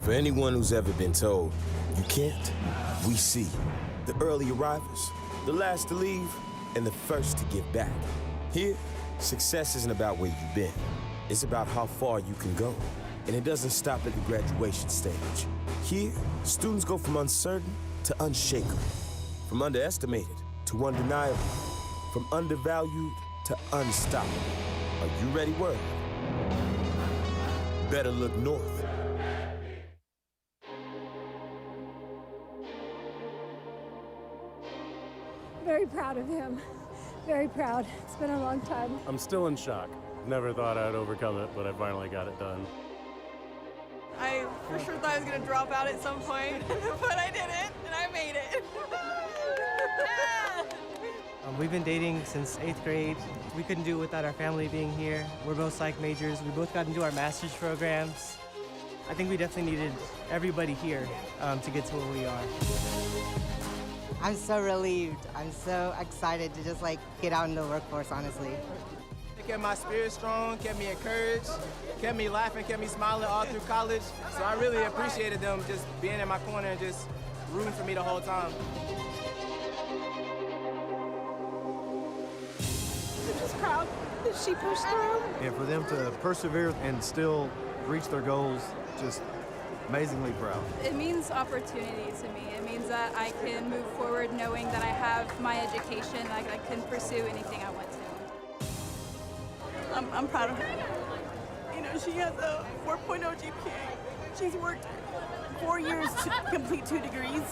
For anyone who's ever been told, you can't, we see. The early arrivals, the last to leave, and the first to give back. Here, success isn't about where you've been. It's about how far you can go. And it doesn't stop at the graduation stage. Here, students go from uncertain to unshakable, from underestimated to undeniable, from undervalued to unstoppable. Are you ready, world? Better look north. Very proud of him. Very proud. It's been a long time. I'm still in shock. Never thought I'd overcome it, but I finally got it done. I for sure thought I was going to drop out at some point, but I didn't, and I made it. We've been dating since 8th grade. We couldn't do it without our family being here. We're both psych majors. We both got into our master's programs. I think we definitely needed everybody here to get to where we are. I'm so relieved. I'm so excited to just get out in the workforce, honestly. It kept my spirit strong, kept me encouraged, kept me laughing, kept me smiling all through college. So I really appreciated them just being in my corner and just rooting for me the whole time. I'm just proud that she pushed through. And for them to persevere and still reach their goals, just amazingly proud. It means opportunity to me. It means that I can move forward knowing that I have my education, I can pursue anything I want to. I'm proud of her. You know, she has a 4.0 GPA. She's worked 4 years to complete 2 degrees.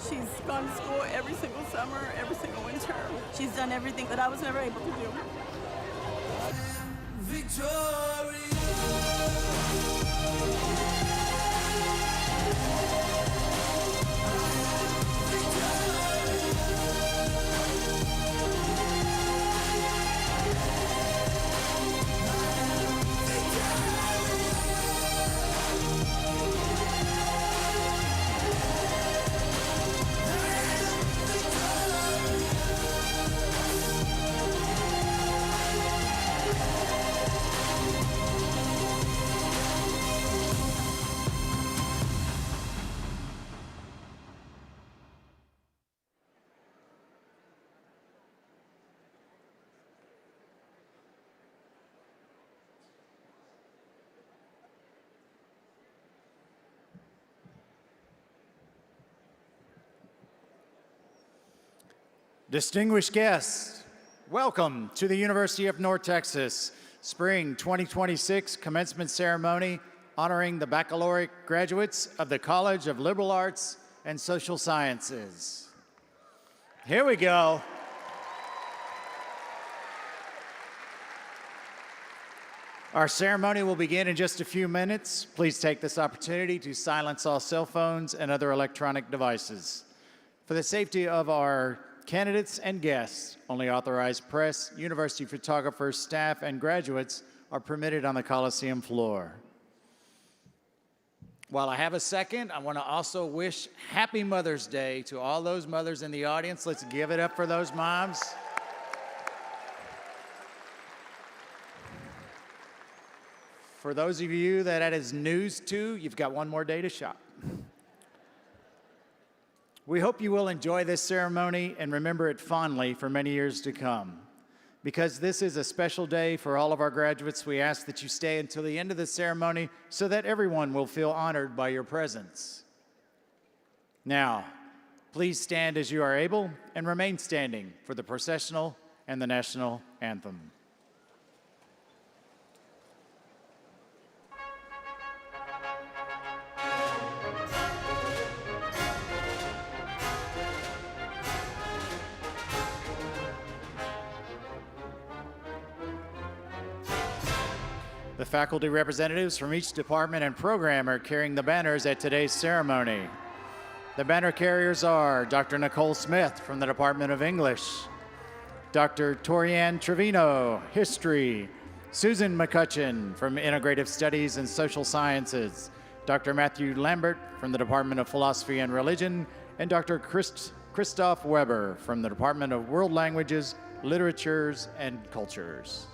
She's gone to school every single summer, every single winter. She's done everything that I was never able to do. Distinguished guests, welcome to the University of North Texas Spring 2026 Commencement Ceremony honoring the baccalaureate graduates of the College of Liberal Arts and Social Sciences. Here we go. Our ceremony will begin in just a few minutes. Please take this opportunity to silence all cell phones and other electronic devices. For the safety of our candidates and guests, only authorized press, university photographers, staff, and graduates are permitted on the Coliseum floor. While I have a second, I want to also wish Happy Mother's Day to all those mothers in the audience. Let's give it up for those moms. For those of you that is news to, you've got one more day to shop. We hope you will enjoy this ceremony and remember it fondly for many years to come. Because this is a special day for all of our graduates, we ask that you stay until the end of the ceremony so that everyone will feel honored by your presence. Now, please stand as you are able and remain standing for the processional and the national anthem. The faculty representatives from each department and program are carrying the banners at today's ceremony. The banner carriers are Dr. Nicole Smith from the Department of English, Dr. Torianne Trevino, History, Susan McCutcheon from Integrative Studies and Social Sciences, Dr. Matthew Lambert from the Department of Philosophy and Religion, and Dr. Christoph Weber from the Department of World Languages, Literatures, and Cultures.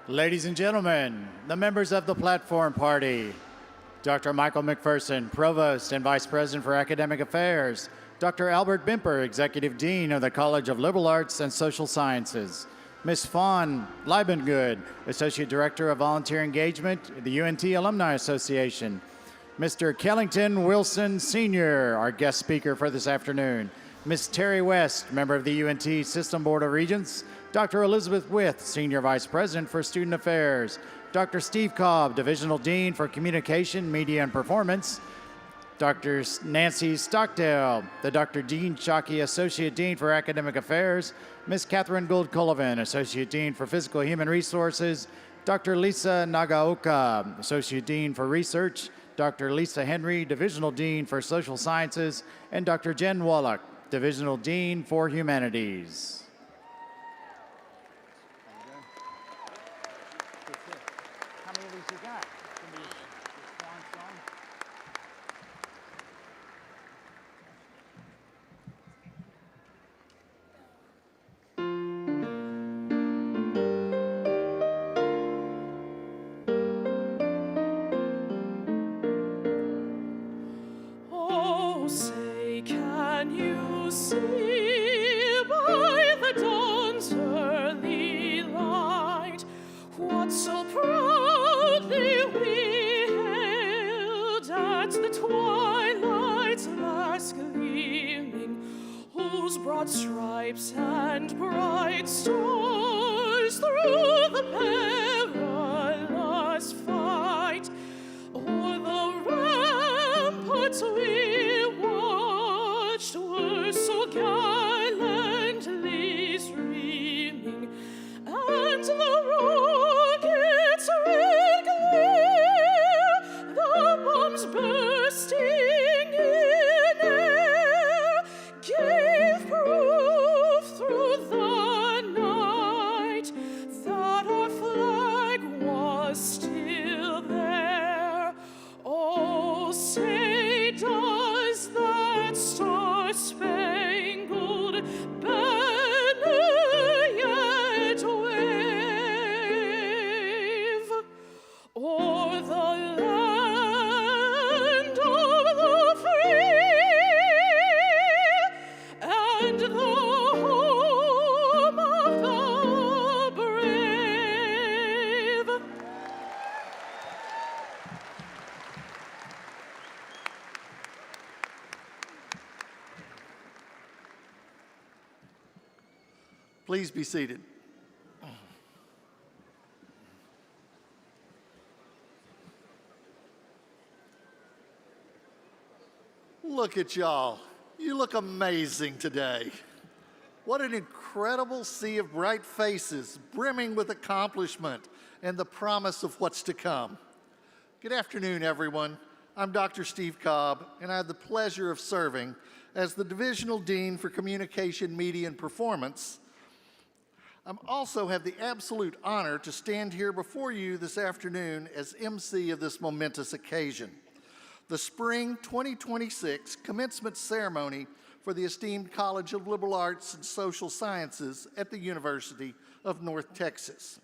Ladies and gentlemen, the members of the Platform Party, Dr. Michael McPherson, Provost and Vice President for Academic Affairs, Dr. Albert Bimper, Executive Dean of the College of Liberal Arts and Social Sciences, Ms. Fawn Leibengood, Associate Director of Volunteer Engagement at the UNT Alumni Association, Mr. Kellington Wilson Sr., our guest speaker for this afternoon, Ms. Terry West, member of the UNT System Board of Regents, Dr. Elizabeth With, Senior Vice President for Student Affairs, Dr. Steve Cobb, Divisional Dean for Communication, Media, and Performance, Dr. Nancy Stockdale, the Dr. Dean Shockey, Associate Dean for Academic Affairs, Ms. Catherine Gould-Cullivan, Associate Dean for Physical Human Resources, Dr. Lisa Nagaoka, Associate Dean for Research, Dr. Lisa Henry, Divisional Dean for Social Sciences, and Dr. Jen Wallach, Divisional Dean for Humanities. How many of these you got? Oh, say, can you see by the dawn's early light what so proudly we hailed at the twilight's last gleaming, whose broad stripes and bright stars through the perilous fight o'er the ramparts we watched were so gallantly streaming, and the rockets' red glare, the bombs bursting in air, gave proof through the night that our flag was still there. Oh, say, does that star-spangled banner yet wave o'er the land of the free and the home of the brave? Please be seated. Look at y'all. You look amazing today. What an incredible sea of bright faces, brimming with accomplishment and the promise of what's to come. Good afternoon, everyone. I'm Dr. Steve Cobb, and I have the pleasure of serving as the Divisional Dean for Communication, Media, and Performance. I also have the absolute honor to stand here before you this afternoon as MC of this momentous occasion, the Spring 2026 Commencement Ceremony for the esteemed College of Liberal Arts and Social Sciences at the University of North Texas.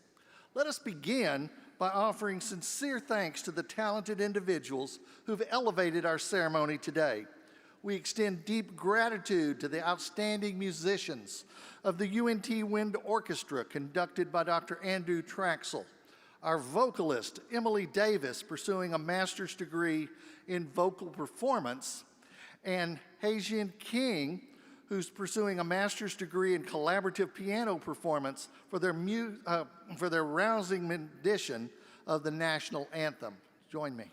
Let us begin by offering sincere thanks to the talented individuals who've elevated our ceremony today. We extend deep gratitude to the outstanding musicians of the UNT Wind Orchestra, conducted by Dr. Andrew Traxel, our vocalist, Emily Davis, pursuing a master's degree in vocal performance, and Hajian King, who's pursuing a master's degree in collaborative piano performance for their rousing rendition of the national anthem. Join me.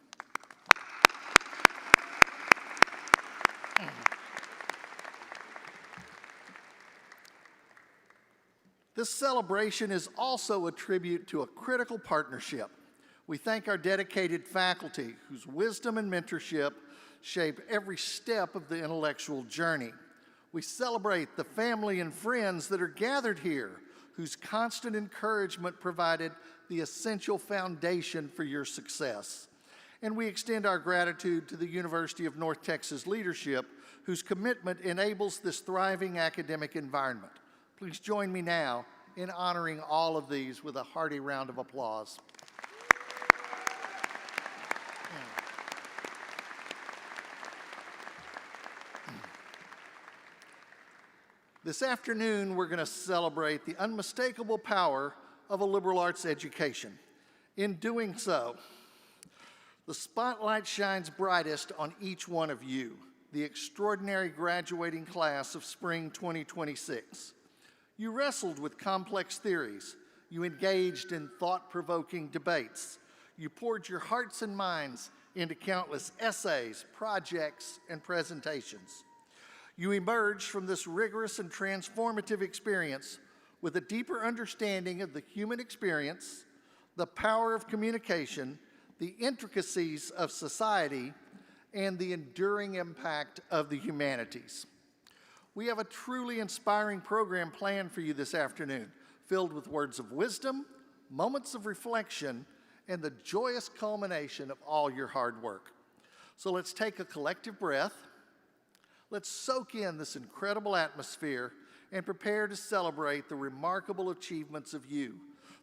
This celebration is also a tribute to a critical partnership. We thank our dedicated faculty, whose wisdom and mentorship shape every step of the intellectual journey. We celebrate the family and friends that are gathered here, whose constant encouragement provided the essential foundation for your success. And we extend our gratitude to the University of North Texas leadership, whose commitment enables this thriving academic environment. Please join me now in honoring all of these with a hearty round of applause. This afternoon, we're going to celebrate the unmistakable power of a liberal arts education. In doing so, the spotlight shines brightest on each one of you, the extraordinary graduating class of spring 2026. You wrestled with complex theories. You engaged in thought-provoking debates. You poured your hearts and minds into countless essays, projects, and presentations. You emerged from this rigorous and transformative experience with a deeper understanding of the human experience, the power of communication, the intricacies of society, and the enduring impact of the humanities. We have a truly inspiring program planned for you this afternoon, filled with words of wisdom, moments of reflection, and the joyous culmination of all your hard work. So let's take a collective breath. Let's soak in this incredible atmosphere and prepare to celebrate the remarkable achievements of you,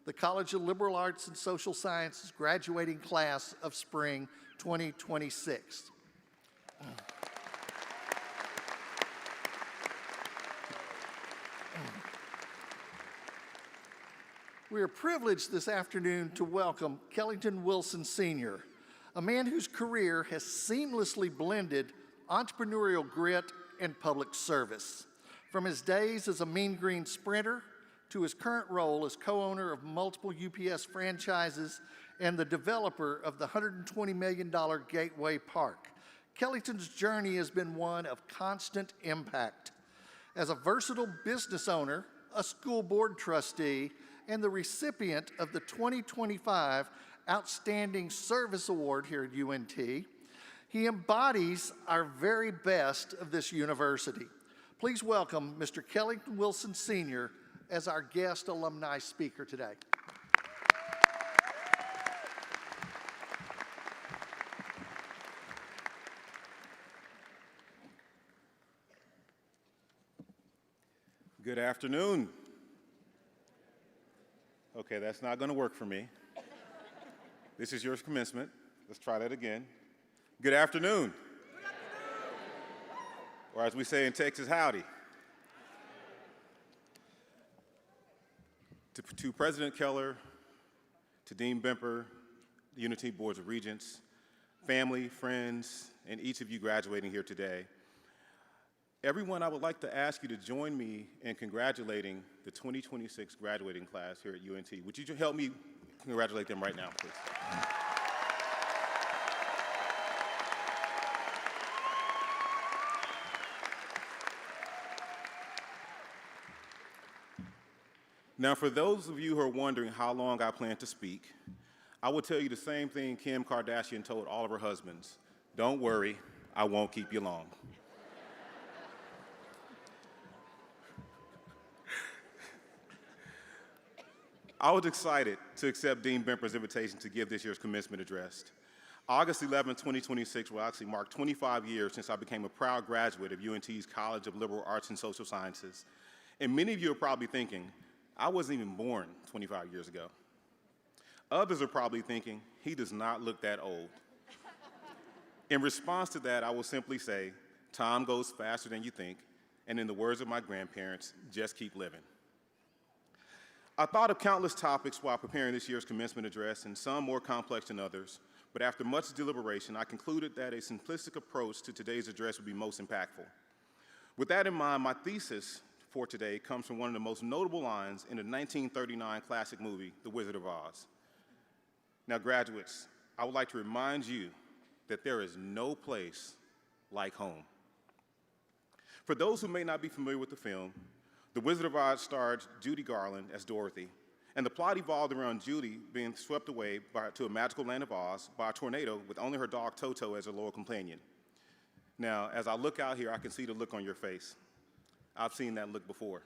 the College of Liberal Arts and Social Sciences graduating class of spring 2026. We are privileged this afternoon to welcome Kellington Wilson Sr., a man whose career has seamlessly blended entrepreneurial grit and public service. From his days as a Mean Green sprinter to his current role as co-owner of multiple UPS franchises and the developer of the $120 million Gateway Park, Kellington's journey has been one of constant impact. As a versatile business owner, a school board trustee, and the recipient of the 2025 Outstanding Service Award here at UNT, he embodies our very best of this university. Please welcome Mr. Kellington Wilson Sr. as our guest alumni speaker today. Good afternoon. Okay, that's not going to work for me. This is your commencement. Let's try that again. Good afternoon. Good afternoon. Or as we say in Texas, howdy. To President Keller, to Dean Bemper, the UNT Boards of Regents, family, friends, and each of you graduating here today, everyone, I would like to ask you to join me in congratulating the 2026 graduating class here at UNT. Would you help me congratulate them right now, please? Now, for those of you who are wondering how long I plan to speak, I will tell you the same thing Kim Kardashian told all of her husbands. Don't worry, I won't keep you long. I was excited to accept Dean Bemper's invitation to give this year's commencement address. August 11, 2026 will actually mark 25 years since I became a proud graduate of UNT's College of Liberal Arts and Social Sciences. And many of you are probably thinking, I wasn't even born 25 years ago. Others are probably thinking, he does not look that old. In response to that, I will simply say, time goes faster than you think, and in the words of my grandparents, just keep living. I thought of countless topics while preparing this year's commencement address, and some more complex than others, but after much deliberation, I concluded that a simplistic approach to today's address would be most impactful. With that in mind, my thesis for today comes from one of the most notable lines in the 1939 classic movie, The Wizard of Oz. Now, graduates, I would like to remind you that there is no place like home. For those who may not be familiar with the film, The Wizard of Oz starred Judy Garland as Dorothy, and the plot evolved around Judy being swept away to a magical land of Oz by a tornado with only her dog Toto as her loyal companion. Now, as I look out here, I can see the look on your face. I've seen that look before.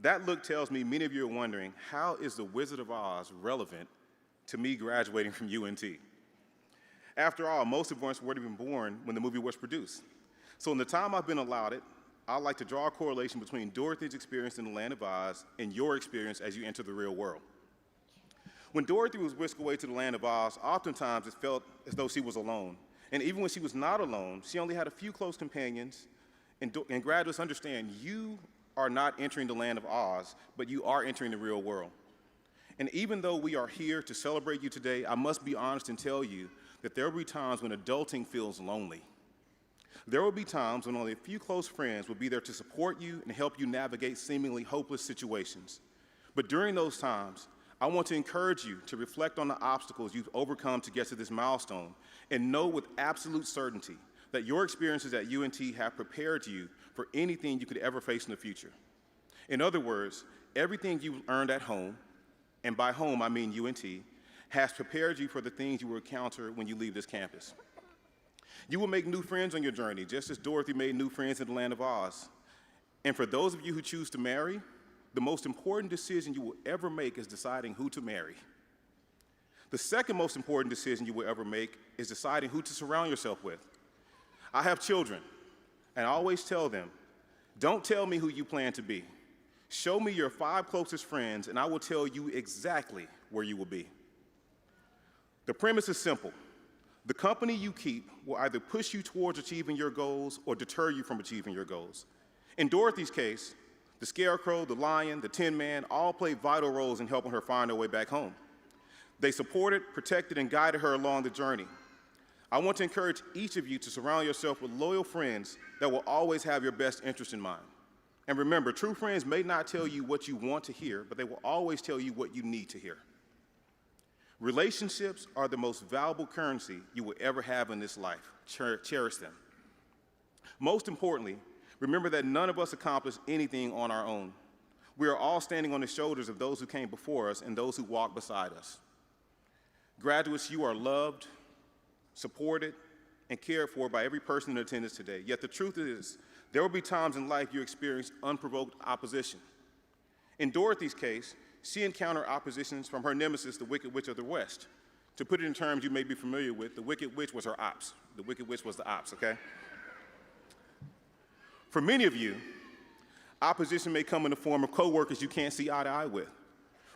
That look tells me many of you are wondering, how is The Wizard of Oz relevant to me graduating from UNT? After all, most of us weren't even born when the movie was produced. So in the time I've been allotted, I'd like to draw a correlation between Dorothy's experience in the land of Oz and your experience as you enter the real world. When Dorothy was whisked away to the land of Oz, oftentimes it felt as though she was alone. And even when she was not alone, she only had a few close companions. And graduates, understand, you are not entering the land of Oz, but you are entering the real world. And even though we are here to celebrate you today, I must be honest and tell you that there will be times when adulting feels lonely. There will be times when only a few close friends will be there to support you and help you navigate seemingly hopeless situations. But during those times, I want to encourage you to reflect on the obstacles you've overcome to get to this milestone and know with absolute certainty that your experiences at UNT have prepared you for anything you could ever face in the future. In other words, everything you earned at home, and by home I mean UNT, has prepared you for the things you will encounter when you leave this campus. You will make new friends on your journey, just as Dorothy made new friends in the land of Oz. And for those of you who choose to marry, the most important decision you will ever make is deciding who to marry. The second most important decision you will ever make is deciding who to surround yourself with. I have children, and I always tell them, don't tell me who you plan to be. Show me your 5 closest friends, and I will tell you exactly where you will be. The premise is simple. The company you keep will either push you towards achieving your goals or deter you from achieving your goals. In Dorothy's case, the Scarecrow, the Lion, the Tin Man all played vital roles in helping her find her way back home. They supported, protected, and guided her along the journey. I want to encourage each of you to surround yourself with loyal friends that will always have your best interest in mind. And remember, true friends may not tell you what you want to hear, but they will always tell you what you need to hear. Relationships are the most valuable currency you will ever have in this life. Cherish them. Most importantly, remember that none of us accomplished anything on our own. We are all standing on the shoulders of those who came before us and those who walked beside us. Graduates, you are loved, supported, and cared for by every person in attendance today. Yet the truth is, there will be times in life you experience unprovoked opposition. In Dorothy's case, she encountered oppositions from her nemesis, the Wicked Witch of the West. To put it in terms you may be familiar with, the Wicked Witch was her ops. The Wicked Witch was the ops, okay? For many of you, opposition may come in the form of coworkers you can't see eye to eye with.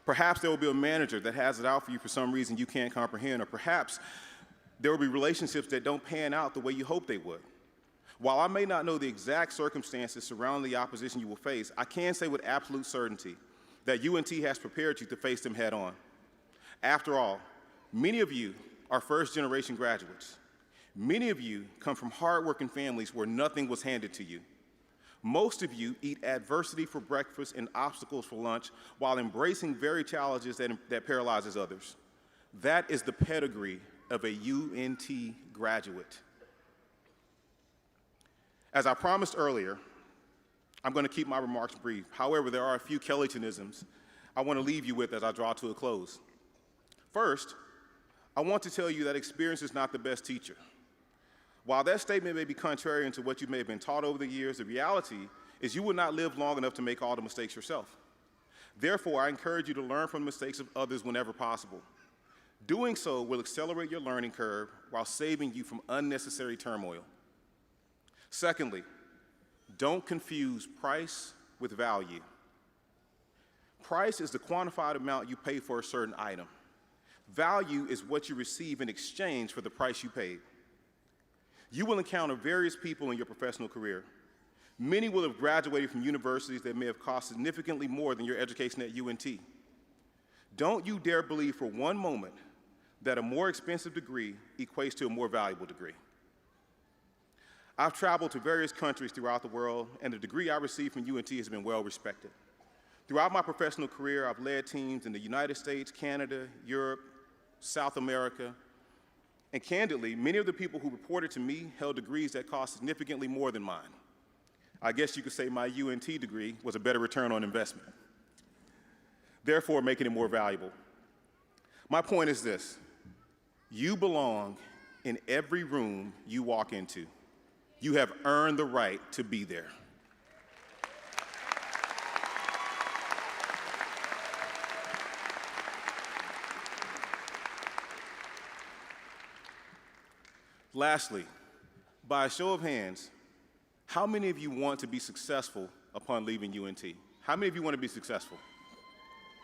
Perhaps there will be a manager that has it out for you for some reason you can't comprehend, or perhaps there will be relationships that don't pan out the way you hope they would. While I may not know the exact circumstances surrounding the opposition you will face, I can say with absolute certainty that UNT has prepared you to face them head on. After all, many of you are first-generation graduates. Many of you come from hard-working families where nothing was handed to you. Most of you eat adversity for breakfast and obstacles for lunch while embracing very challenges that paralyzes others. That is the pedigree of a UNT graduate. As I promised earlier, I'm going to keep my remarks brief. However, there are a few Kellingtonisms I want to leave you with as I draw to a close. First, I want to tell you that experience is not the best teacher. While that statement may be contrary to what you may have been taught over the years, the reality is you will not live long enough to make all the mistakes yourself. Therefore, I encourage you to learn from the mistakes of others whenever possible. Doing so will accelerate your learning curve while saving you from unnecessary turmoil. Secondly, don't confuse price with value. Price is the quantified amount you pay for a certain item. Value is what you receive in exchange for the price you paid. You will encounter various people in your professional career. Many will have graduated from universities that may have cost significantly more than your education at UNT. Don't you dare believe for one moment that a more expensive degree equates to a more valuable degree. I've traveled to various countries throughout the world, and the degree I received from UNT has been well respected. Throughout my professional career, I've led teams in the United States, Canada, Europe, South America, and candidly, many of the people who reported to me held degrees that cost significantly more than mine. I guess you could say my UNT degree was a better return on investment, therefore making it more valuable. My point is this: you belong in every room you walk into. You have earned the right to be there. Lastly, by a show of hands, How many of you want to be successful upon leaving UNT? How many of you want to be successful?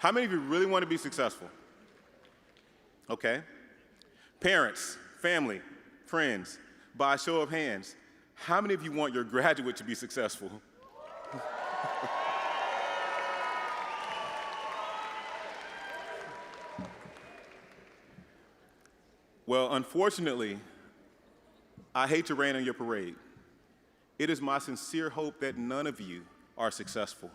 How many of you really want to be successful? Okay. Parents, family, friends, by a show of hands, how many of you want your graduate to be successful? Well, unfortunately, I hate to rain on your parade. It is my sincere hope that none of you are successful.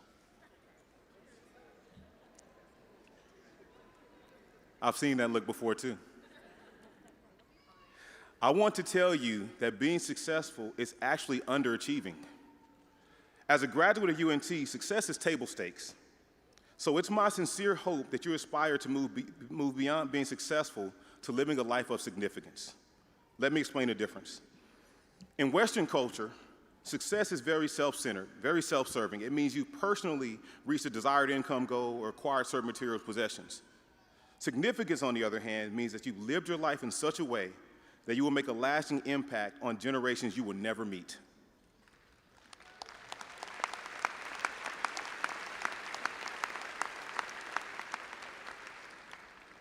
I've seen that look before too. I want to tell you that being successful is actually underachieving. As a graduate of UNT, success is table stakes. So it's my sincere hope that you aspire to move beyond being successful to living a life of significance. Let me explain the difference. In Western culture, success is very self-centered, very self-serving. It means you personally reach a desired income goal or acquired certain material possessions. Significance, on the other hand, means that you've lived your life in such a way that you will make a lasting impact on generations you will never meet.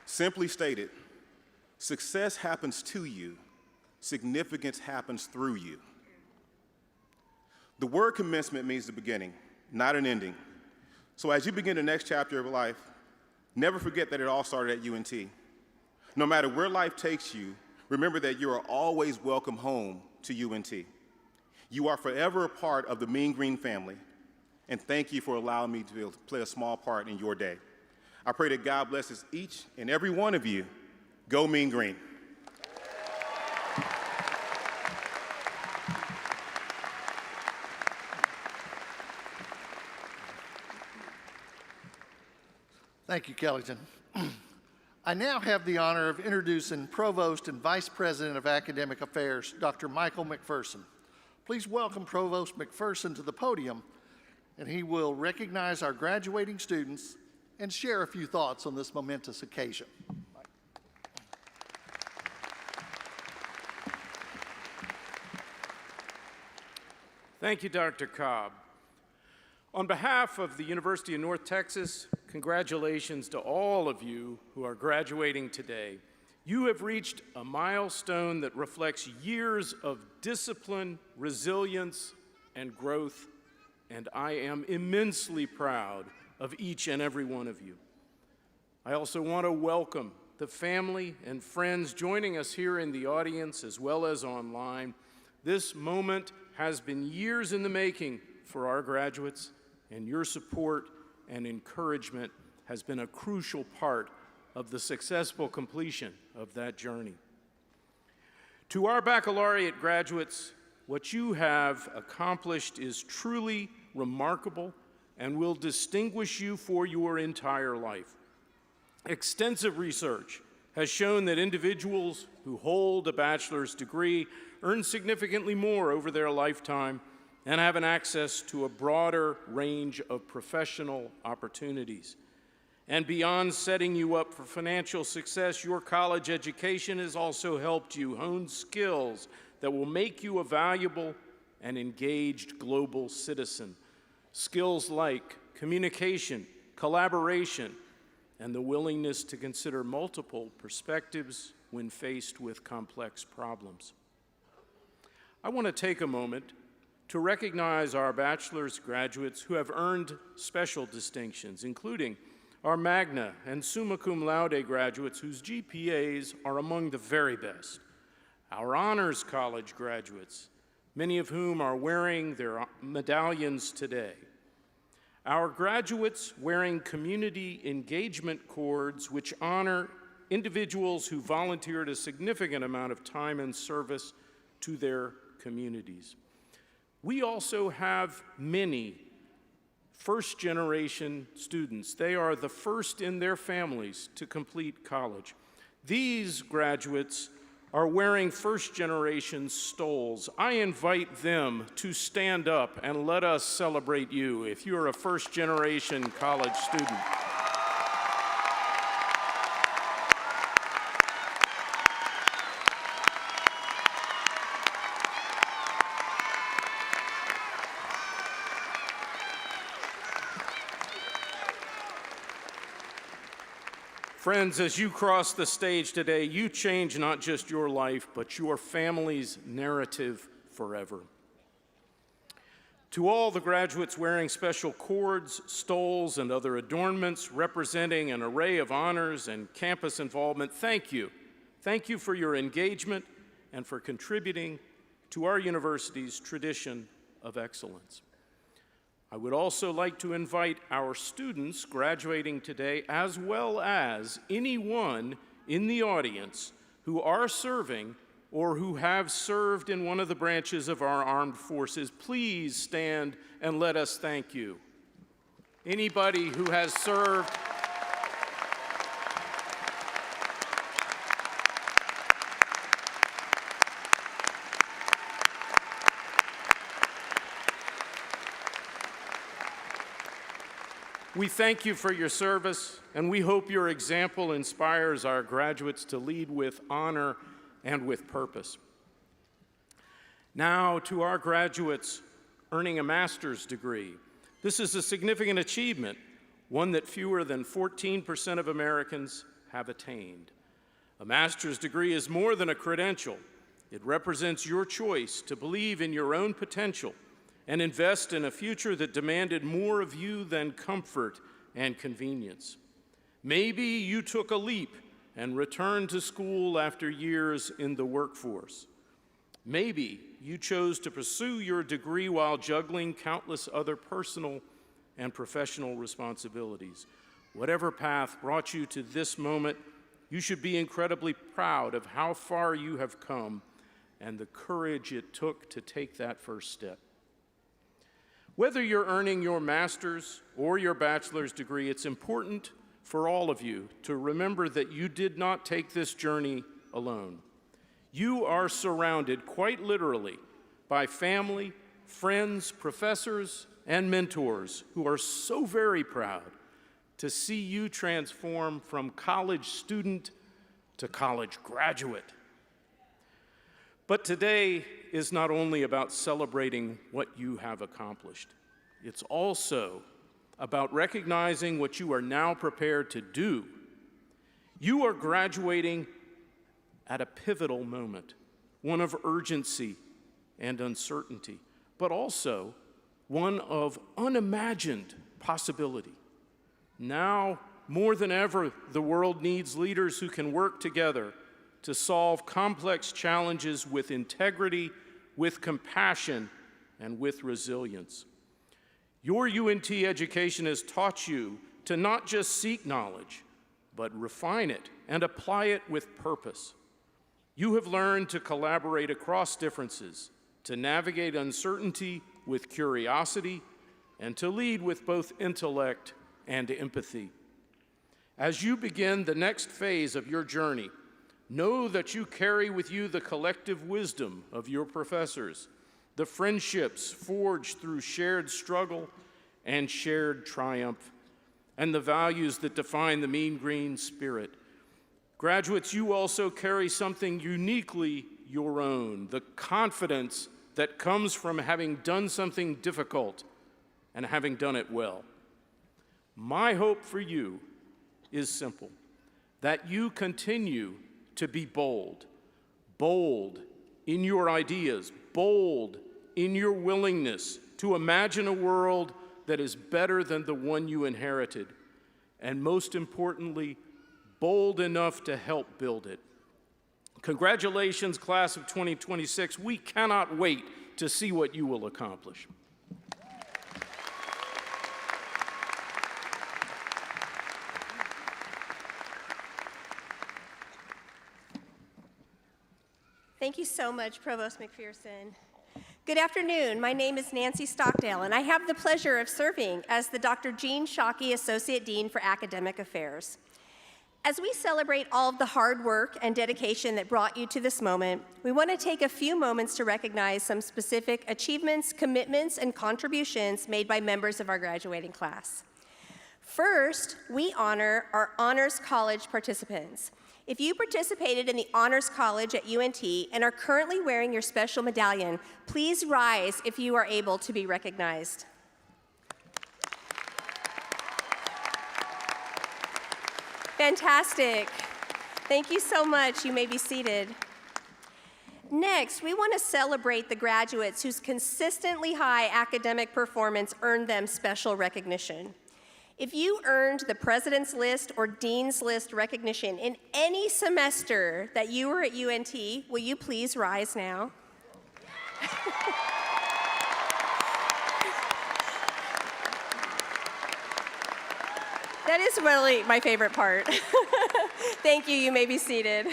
Simply stated, success happens to you, significance happens through you. The word commencement means the beginning, not an ending. So as you begin the next chapter of life, never forget that it all started at UNT. No matter where life takes you, remember that you are always welcome home to UNT. You are forever a part of the Mean Green family, and thank you for allowing me to be able to play a small part in your day. I pray that God blesses each and every one of you. Go Mean Green. Thank you, Kellington. I now have the honor of introducing Provost and Vice President of Academic Affairs, Dr. Michael McPherson. Please welcome Provost McPherson to the podium, and he will recognize our graduating students and share a few thoughts on this momentous occasion. Thank you, Dr. Cobb. On behalf of the University of North Texas, congratulations to all of you who are graduating today. You have reached a milestone that reflects years of discipline, resilience, and growth, and I am immensely proud of each and every one of you. I also want to welcome the family and friends joining us here in the audience as well as online. This moment has been years in the making for our graduates, and your support and encouragement has been a crucial part of the successful completion of that journey. To our baccalaureate graduates, what you have accomplished is truly remarkable and will distinguish you for your entire life. Extensive research has shown that individuals who hold a bachelor's degree earn significantly more over their lifetime and have an access to a broader range of professional opportunities. And beyond setting you up for financial success, your college education has also helped you hone skills that will make you a valuable and engaged global citizen. Skills like communication, collaboration, and the willingness to consider multiple perspectives when faced with complex problems. I want to take a moment to recognize our bachelor's graduates who have earned special distinctions, including our magna and summa cum laude graduates whose GPAs are among the very best, our honors college graduates, many of whom are wearing their medallions today, our graduates wearing community engagement cords which honor individuals who volunteered a significant amount of time and service to their communities. We also have many first-generation students. They are the first in their families to complete college. These graduates are wearing first-generation stoles. I invite them to stand up and let us celebrate you if you're a first-generation college student. Friends, as you cross the stage today, you change not just your life, but your family's narrative forever. To all the graduates wearing special cords, stoles, and other adornments representing an array of honors and campus involvement, thank you. Thank you for your engagement and for contributing to our university's tradition of excellence. I would also like to invite our students graduating today, as well as anyone in the audience who are serving or who have served in one of the branches of our armed forces, please stand and let us thank you. Anybody who has served. We thank you for your service, and we hope your example inspires our graduates to lead with honor and with purpose. Now to our graduates earning a master's degree. This is a significant achievement, one that fewer than 14% of Americans have attained. A master's degree is more than a credential. It represents your choice to believe in your own potential and invest in a future that demanded more of you than comfort and convenience. Maybe you took a leap and returned to school after years in the workforce. Maybe you chose to pursue your degree while juggling countless other personal and professional responsibilities. Whatever path brought you to this moment, you should be incredibly proud of how far you have come and the courage it took to take that first step. Whether you're earning your master's or your bachelor's degree, it's important for all of you to remember that you did not take this journey alone. You are surrounded, quite literally, by family, friends, professors, and mentors who are so very proud to see you transform from college student to college graduate. But today is not only about celebrating what you have accomplished. It's also about recognizing what you are now prepared to do. You are graduating at a pivotal moment, one of urgency and uncertainty, but also one of unimagined possibility. Now, more than ever, the world needs leaders who can work together to solve complex challenges with integrity, with compassion, and with resilience. Your UNT education has taught you to not just seek knowledge, but refine it and apply it with purpose. You have learned to collaborate across differences, to navigate uncertainty with curiosity, and to lead with both intellect and empathy. As you begin the next phase of your journey, know that you carry with you the collective wisdom of your professors, the friendships forged through shared struggle and shared triumph, and the values that define the Mean Green spirit. Graduates, you also carry something uniquely your own, the confidence that comes from having done something difficult and having done it well. My hope for you is simple, that you continue to be bold, bold in your ideas, bold in your willingness to imagine a world that is better than the one you inherited, and most importantly, bold enough to help build it. Congratulations, class of 2026. We cannot wait to see what you will accomplish. Thank you so much, Provost McPherson. Good afternoon. My name is Nancy Stockdale, and I have the pleasure of serving as the Dr. Jean Shockey Associate Dean for Academic Affairs. As we celebrate all of the hard work and dedication that brought you to this moment, we want to take a few moments to recognize some specific achievements, commitments, and contributions made by members of our graduating class. First, we honor our Honors College participants. If you participated in the Honors College at UNT and are currently wearing your special medallion, please rise if you are able to be recognized. Fantastic. Thank you so much. You may be seated. Next, we want to celebrate the graduates whose consistently high academic performance earned them special recognition. If you earned the President's List or Dean's List recognition in any semester that you were at UNT, will you please rise now? That is really my favorite part. Thank you. You may be seated.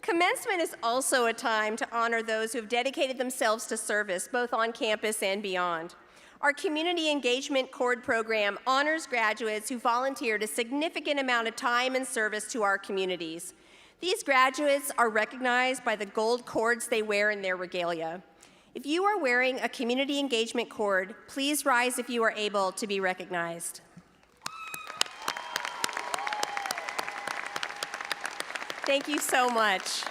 Commencement is also a time to honor those who have dedicated themselves to service, both on campus and beyond. Our Community Engagement Cord program honors graduates who volunteered a significant amount of time and service to our communities. These graduates are recognized by the gold cords they wear in their regalia. If you are wearing a Community Engagement Cord, please rise if you are able to be recognized. Thank you so much.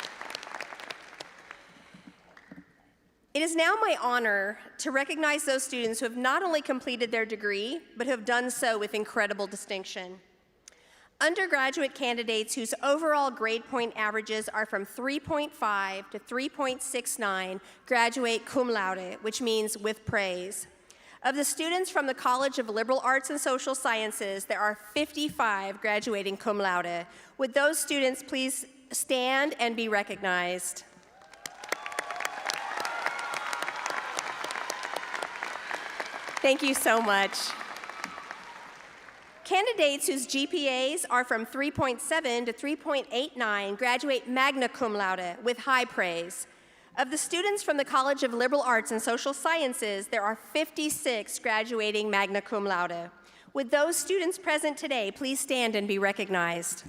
It is now my honor to recognize those students who have not only completed their degree, but who have done so with incredible distinction. Undergraduate candidates whose overall grade point averages are from 3.5 to 3.69 graduate cum laude, which means with praise. Of the students from the College of Liberal Arts and Social Sciences, there are 55 graduating cum laude. Would those students please stand and be recognized? Thank you so much. Candidates whose GPAs are from 3.7 to 3.89 graduate magna cum laude with high praise. Of the students from the College of Liberal Arts and Social Sciences, there are 56 graduating magna cum laude. Would those students present today please stand and be recognized?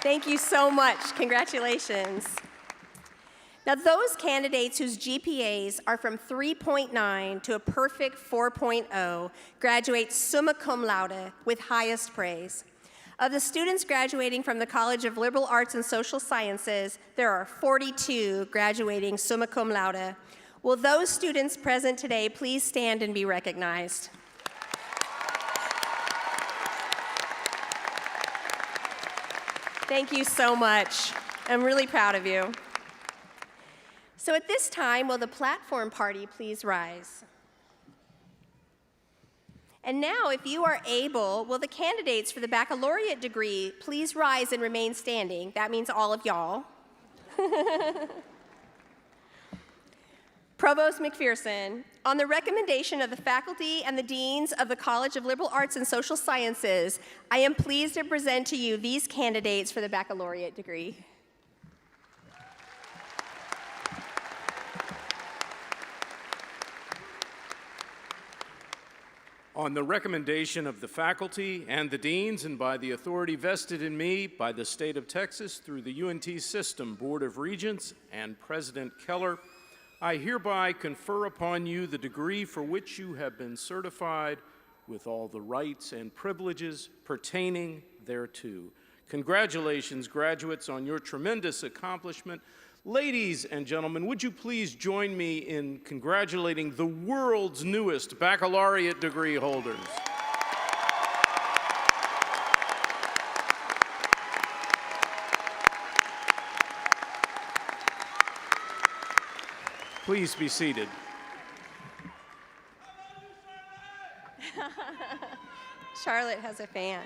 Thank you so much. Congratulations. Now, those candidates whose GPAs are from 3.9 to a perfect 4.0 graduate summa cum laude with highest praise. Of the students graduating from the College of Liberal Arts and Social Sciences, there are 42 graduating summa cum laude. Will those students present today please stand and be recognized? Thank you so much. I'm really proud of you. So at this time, will the platform party please rise? And now, if you are able, will the candidates for the baccalaureate degree please rise and remain standing? That means all of y'all. Provost McPherson, on the recommendation of the faculty and the deans of the College of Liberal Arts and Social Sciences, I am pleased to present to you these candidates for the baccalaureate degree. On the recommendation of the faculty and the deans and by the authority vested in me by the state of Texas through the UNT System Board of Regents and President Keller, I hereby confer upon you the degree for which you have been certified with all the rights and privileges pertaining thereto. Congratulations, graduates, on your tremendous accomplishment. Ladies and gentlemen, would you please join me in congratulating the world's newest baccalaureate degree holders? Please be seated. Charlotte has a fan.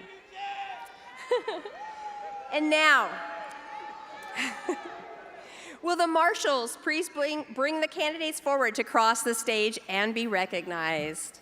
And now, will the marshals please bring the candidates forward to cross the stage and be recognized?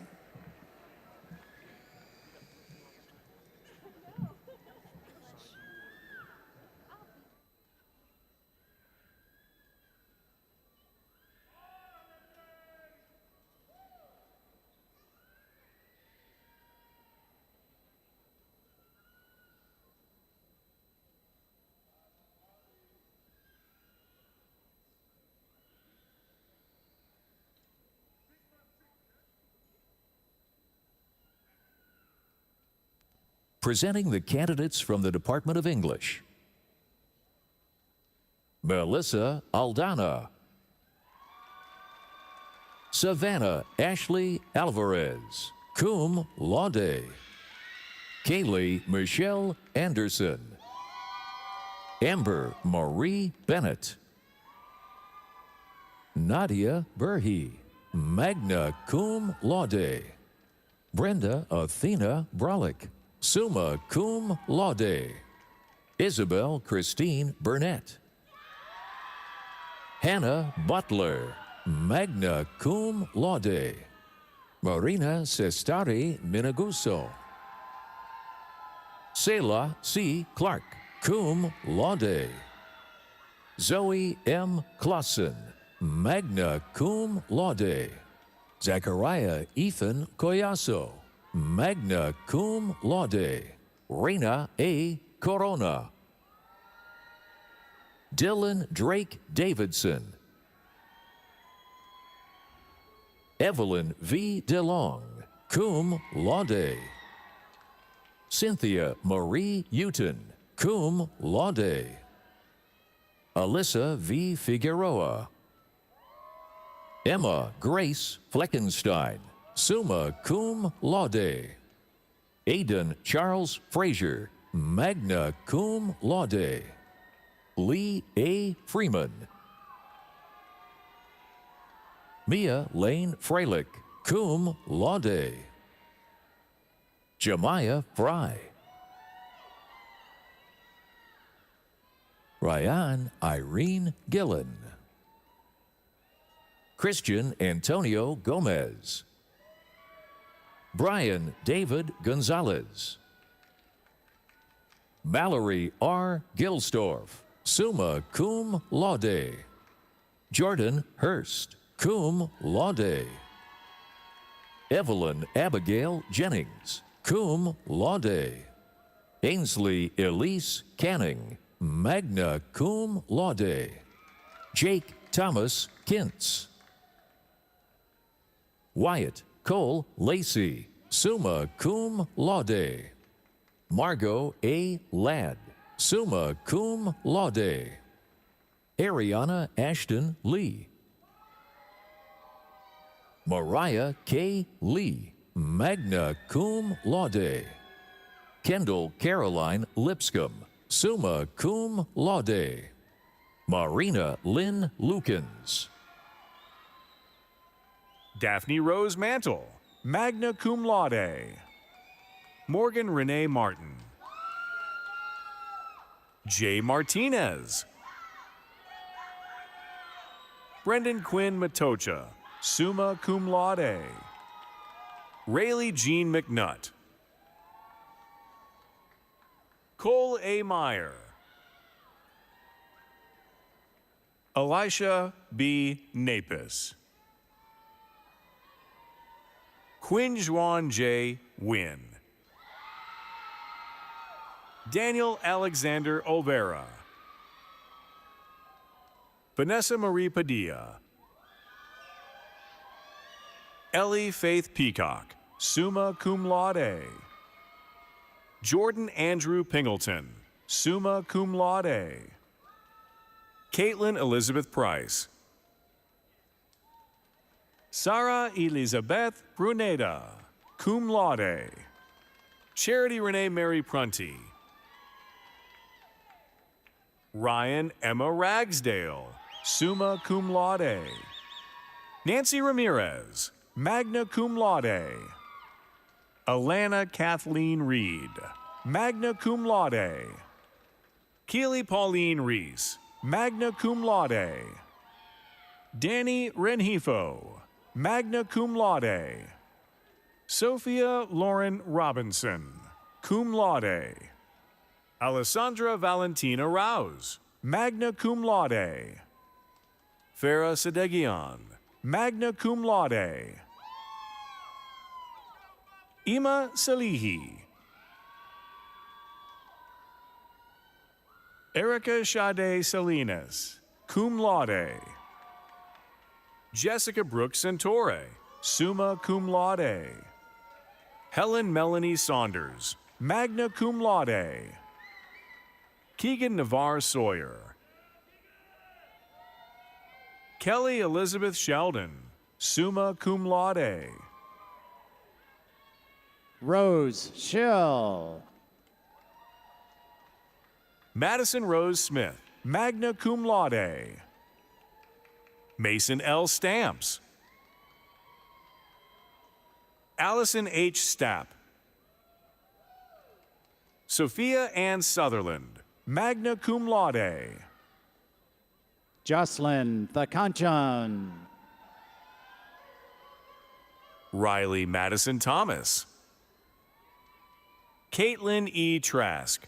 Presenting the candidates from the Department of English. Melissa Aldana. Savannah Ashley Alvarez, cum laude. Kaylee Michelle Anderson. Amber Marie Bennett. Nadia Berhe, magna cum laude. Brenda Athena Brolick, summa cum laude. Isabel Christine Burnett. Hannah Butler, magna cum laude. Marina Sestari Minaguso. Selah C. Clark, cum laude. Zoe M. Clausen, magna cum laude. Zachariah Ethan Coyaso, magna cum laude. Reina A. Corona. Dylan Drake Davidson. Evelyn V. DeLong, cum laude. Cynthia Marie Uton, cum laude. Alyssa V. Figueroa. Emma Grace Fleckenstein, summa cum laude. Aidan Charles Frazier, magna cum laude. Lee A. Freeman. Mia Lane Freilich, cum laude. Jemiah Fry. Ryan Irene Gillen. Christian Antonio Gomez. Brian David Gonzalez. Mallory R. Gilstorf, summa cum laude. Jordan Hurst, cum laude. Evelyn Abigail Jennings, cum laude. Ainsley Elise Canning, magna cum laude. Jake Thomas Kintz. Wyatt Cole Lacey, summa cum laude. Margot A. Ladd, summa cum laude. Ariana Ashton Lee. Mariah K. Lee, magna cum laude. Kendall Caroline Lipscomb, summa cum laude. Marina Lynn Lukens. Daphne Rose Mantle, magna cum laude. Morgan Renee Martin. Jay Martinez. Brendan Quinn Matocha, summa cum laude. Rayleigh Jean McNutt. Cole A. Meyer. Elisha B. Napis. Quinn Juan J. Wynn. Daniel Alexander Olvera. Vanessa Marie Padilla. Ellie Faith Peacock, summa cum laude. Jordan Andrew Pingleton, summa cum laude. Caitlin Elizabeth Price. Sarah Elizabeth Bruneda, cum laude. Charity Renee Mary Prunty. Ryan Emma Ragsdale, summa cum laude. Nancy Ramirez, magna cum laude. Alana Kathleen Reed, magna cum laude. Keely Pauline Reese, magna cum laude. Danny Renhefo, magna cum laude. Sophia Lauren Robinson, cum laude. Alessandra Valentina Rouse, magna cum laude. Farah Sedegian, magna cum laude. Ima Salihi. Erica Sade Salinas, cum laude. Jessica Brooks Santore, summa cum laude. Helen Melanie Saunders, magna cum laude. Keegan Navarre Sawyer. Kelly Elizabeth Sheldon, summa cum laude. Rose Schill. Madison Rose Smith, magna cum laude. Mason L. Stamps. Allison H. Stapp. Sophia Ann Sutherland, magna cum laude. Jocelyn Thakanchan. Riley Madison Thomas. Caitlin E. Trask.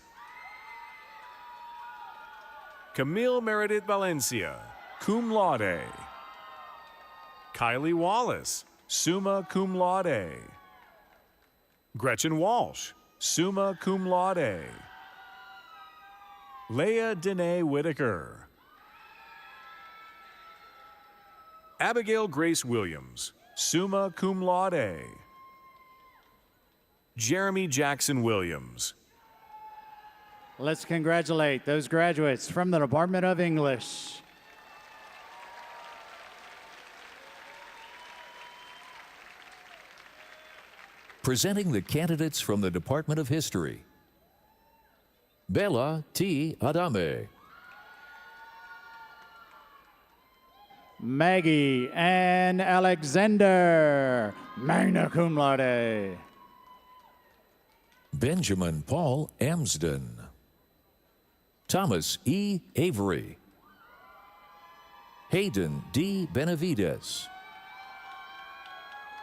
Camille Meredith Valencia, cum laude. Kylie Wallace, summa cum laude. Gretchen Walsh, summa cum laude. Leah Danae Whitaker. Abigail Grace Williams, summa cum laude. Jeremy Jackson Williams. Let's congratulate those graduates from the Department of English. Presenting the candidates from the Department of History. Bella T. Adame. Maggie Ann Alexander, magna cum laude. Benjamin Paul Amsden. Thomas E. Avery. Hayden D. Benavides.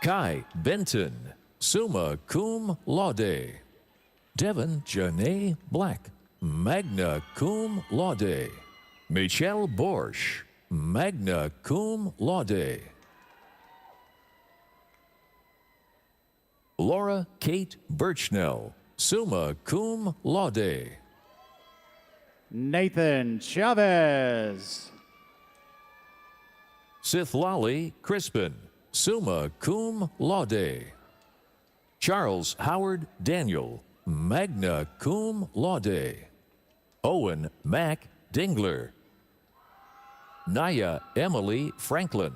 Kai Benton, summa cum laude. Devin Janae Black, magna cum laude. Michelle Borsch, magna cum laude. Laura Kate Birchnell, summa cum laude. Nathan Chavez. Sithlali Crispin, summa cum laude. Charles Howard Daniel, magna cum laude. Owen Mack Dingler. Naya Emily Franklin.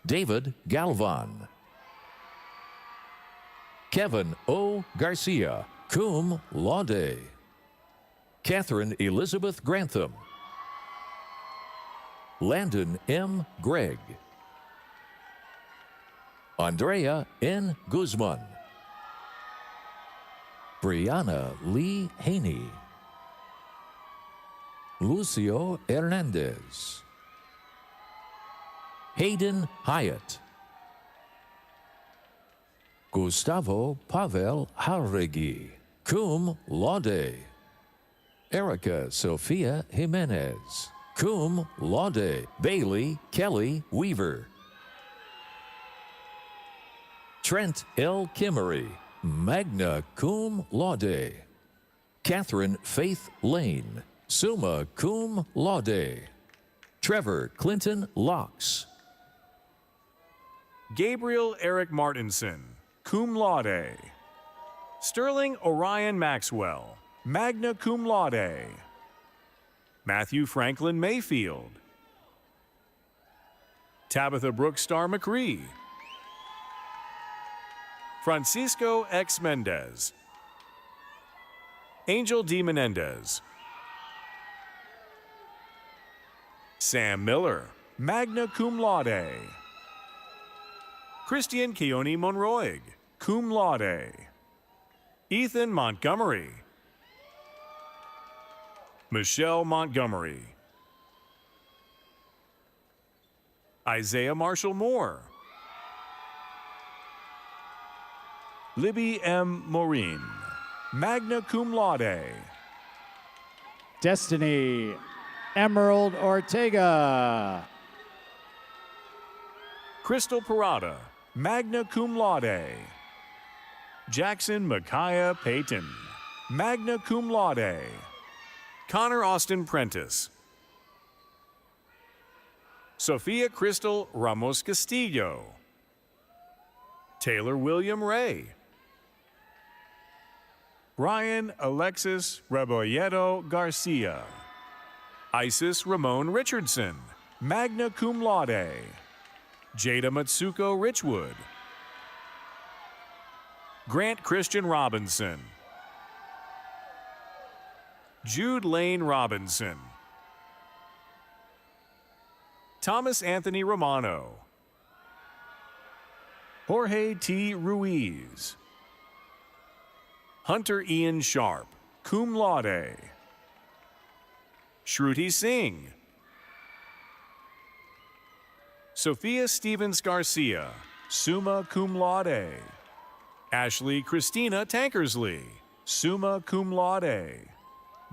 David Galvan. Kevin O. Garcia, cum laude. Catherine Elizabeth Grantham. Landon M. Gregg. Andrea N. Guzman. Brianna Lee Haney. Lucio Hernandez. Hayden Hyatt. Gustavo Pavel Jauregui, cum laude. Erica Sofia Jimenez, cum laude. Bailey Kelly Weaver. Trent L. Kimmery, magna cum laude. Catherine Faith Lane, summa cum laude. Trevor Clinton Locks. Gabriel Eric Martinson, cum laude. Sterling Orion Maxwell, magna cum laude. Matthew Franklin Mayfield. Tabitha Brooks Star McCree. Francisco X. Mendez. Angel D. Menendez. Sam Miller, magna cum laude. Christian Keone Monroig, cum laude. Ethan Montgomery. Michelle Montgomery. Isaiah Marshall Moore. Libby M. Maureen, magna cum laude. Destiny Emerald Ortega. Crystal Parada, magna cum laude. Jackson Micaiah Payton, magna cum laude. Connor Austin Prentice. Sophia Crystal Ramos Castillo. Taylor William Ray. Ryan Alexis Rebolledo Garcia. Isis Ramon Richardson, magna cum laude. Jada Matsuko Richwood. Grant Christian Robinson. Jude Lane Robinson. Thomas Anthony Romano. Jorge T. Ruiz. Hunter Ian Sharp, cum laude. Shruti Singh. Sophia Stevens Garcia, summa cum laude. Ashley Christina Tankersley, summa cum laude.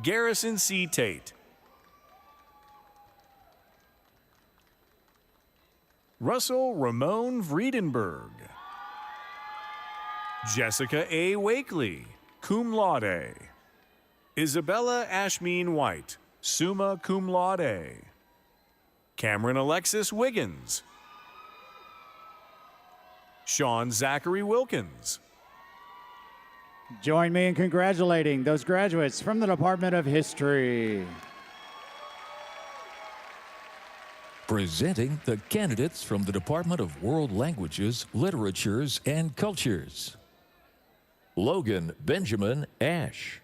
Garrison C. Tate. Russell Ramon Vriedenberg. Jessica A. Wakely, cum laude. Isabella Ashmean White, summa cum laude. Cameron Alexis Wiggins. Sean Zachary Wilkins. Join me in congratulating those graduates from the Department of History. Presenting the candidates from the Department of World Languages, Literatures, and Cultures. Logan Benjamin Ash.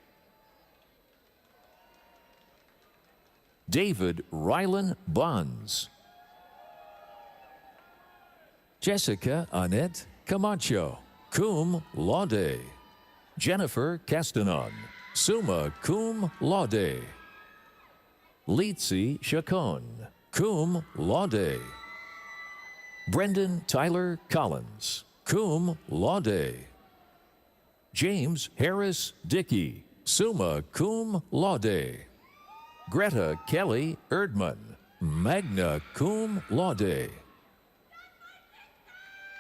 David Rylan Bonds. Jessica Annette Camacho, cum laude. Jennifer Castanon, summa cum laude. Litsi Chacon, cum laude. Brendan Tyler Collins, cum laude. James Harris Dickey, summa cum laude. Greta Kelly Erdman, magna cum laude.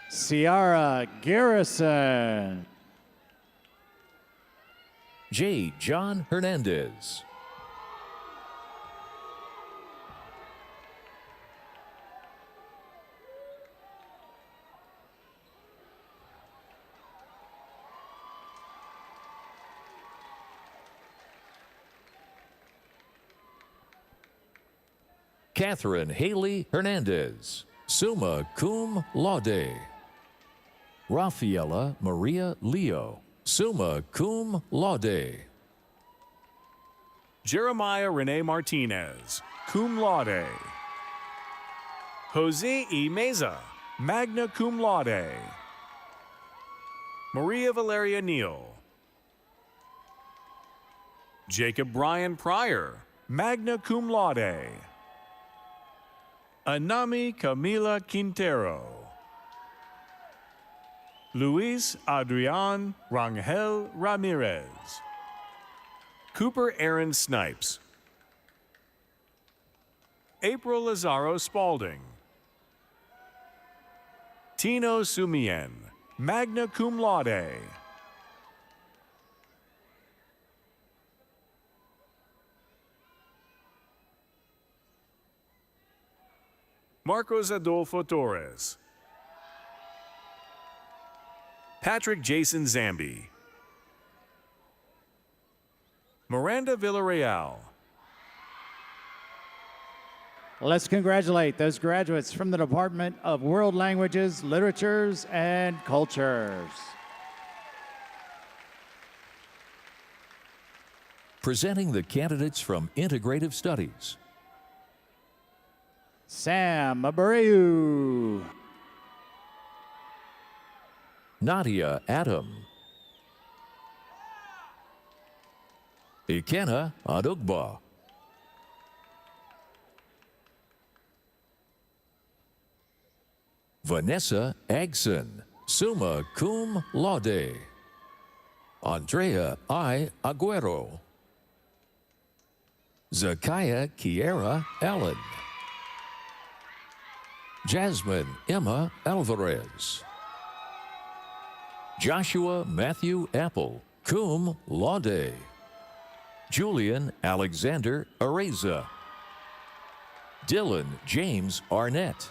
Ciara Garrison. J. John Hernandez. Catherine Haley Hernandez, summa cum laude. Rafaela Maria Leo, summa cum laude. Jeremiah Rene Martinez, cum laude. Jose E. Meza, magna cum laude. Maria Valeria Neal. Jacob Brian Pryor, magna cum laude. Anami Camila Quintero. Luis Adrian Rangel Ramirez. Cooper Aaron Snipes. April Lazaro Spalding. Tino Sumien, magna cum laude. Marcos Adolfo Torres. Patrick Jason Zambi. Miranda Villarreal. Let's congratulate those graduates from the Department of World Languages, Literatures, and Cultures. Presenting the candidates from Integrative Studies. Sam Abreu. Nadia Adam. Ikenna Adugba. Vanessa Agson, summa cum laude. Andrea I. Aguero. Zakaya Kiera Allen. Jasmine Emma Alvarez. Joshua Matthew Apple, cum laude. Julian Alexander Areza. Dylan James Arnett.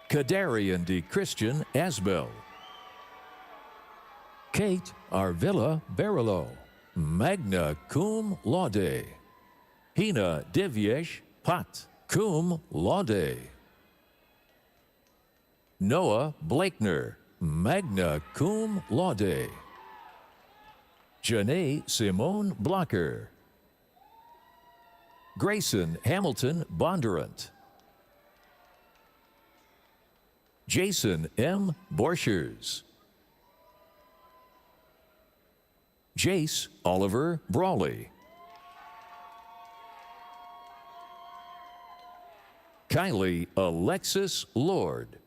Kadarian D. Christian Asbel. Kate Arvilla Barilo, magna cum laude. Hina Divyesh Pot, cum laude. Noah Blakener, magna cum laude. Janae Simone Blocker. Grayson Hamilton Bondurant. Jason M. Borchers. Jace Oliver Brawley. Kylie Alexis Lord.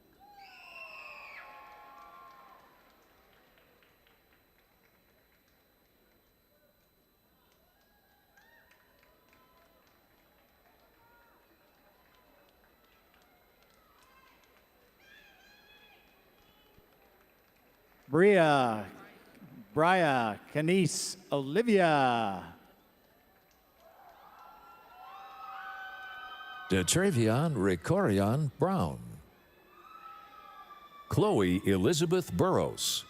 Bria, Canice, Olivia. Detravion Ricorion Brown. Chloe Elizabeth Burrows.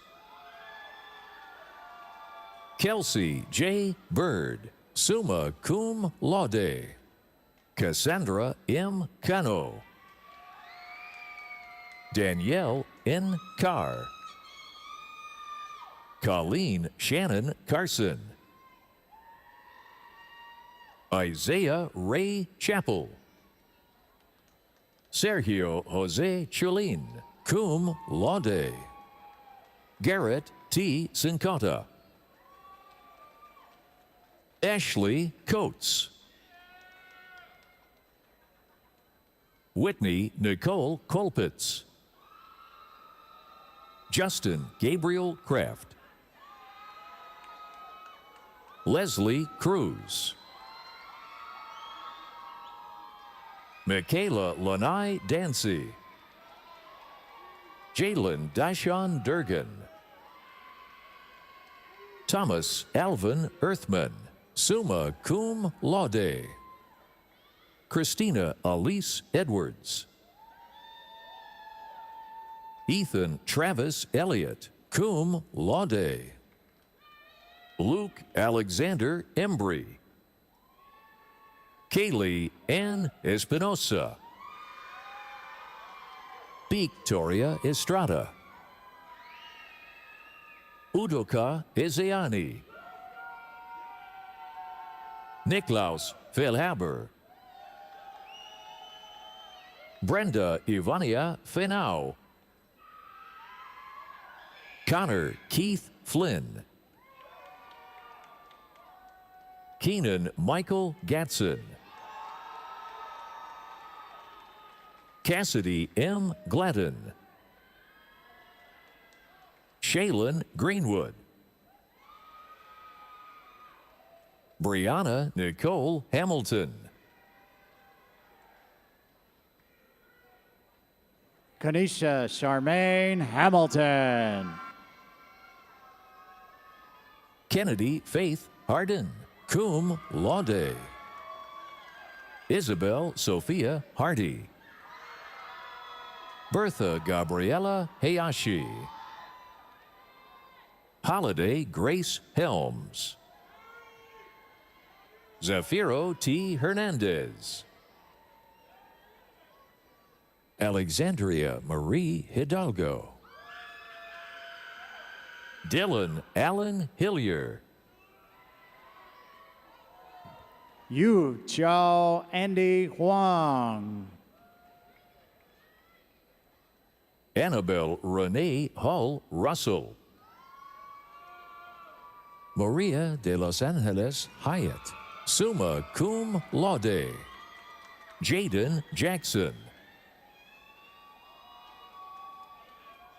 Kelsey J. Bird, summa cum laude. Cassandra M. Cano. Danielle N. Carr. Colleen Shannon Carson. Isaiah Ray Chappell. Sergio Jose Chulin, cum laude. Garrett T. Sincota. Ashley Coates. Whitney Nicole Colpitz. Justin Gabriel Kraft. Leslie Cruz. Michaela Lanai Dancy. Jalen Dashon Durgan. Thomas Alvin Earthman, summa cum laude. Christina Elise Edwards. Ethan Travis Elliott, cum laude. Luke Alexander Embry. Kaylee Ann Espinosa. Victoria Estrada. Udoka Ezeani. Niklaus Felhaber. Brenda Ivania Fenau. Connor Keith Flynn. Keenan Michael Gatson. Cassidy M. Gladden. Shaylin Greenwood. Brianna Nicole Hamilton. Kanisha Charmaine Hamilton. Kennedy Faith Hardin, cum laude. Isabel Sophia Hardy. Bertha Gabriela Hayashi. Holiday Grace Helms. Zafiro T. Hernandez. Alexandria Marie Hidalgo. Dylan Allen Hillier. Yu Chao Andy Huang. Annabelle Renee Hall Russell. Maria de Los Angeles Hyatt, summa cum laude. Jaden Jackson.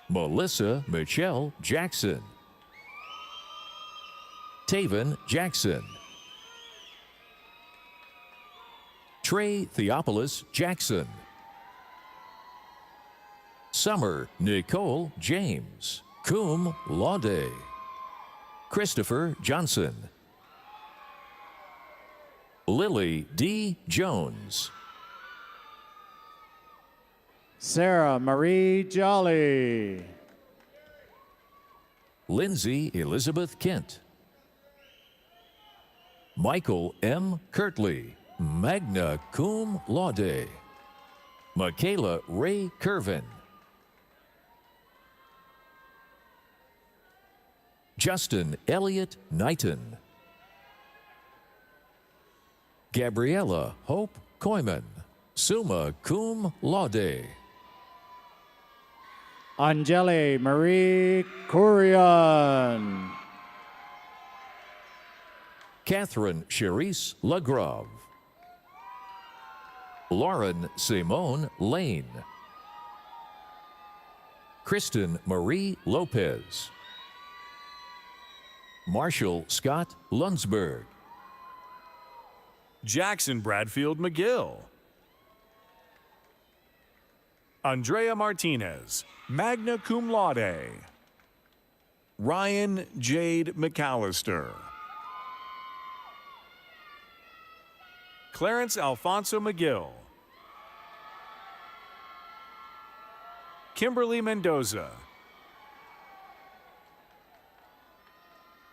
Melissa Michelle Jackson. Taven Jackson. Trey Theopolis Jackson. Summer Nicole James, cum laude. Christopher Johnson. Lily D. Jones. Sarah Marie Jolly. Lindsay Elizabeth Kent. Michael M. Kirtley. Magna cum laude. Michaela Ray Curvin. Justin Elliott Knighton. Gabriella Hope Koyman, summa cum laude. Angeli Marie Curian. Catherine Cherise Lagrave. Lauren Simone Lane. Kristen Marie Lopez. Marshall Scott Lunsberg. Jackson Bradfield McGill. Andrea Martinez, magna cum laude. Ryan Jade McAllister. Clarence Alfonso McGill. Kimberly Mendoza.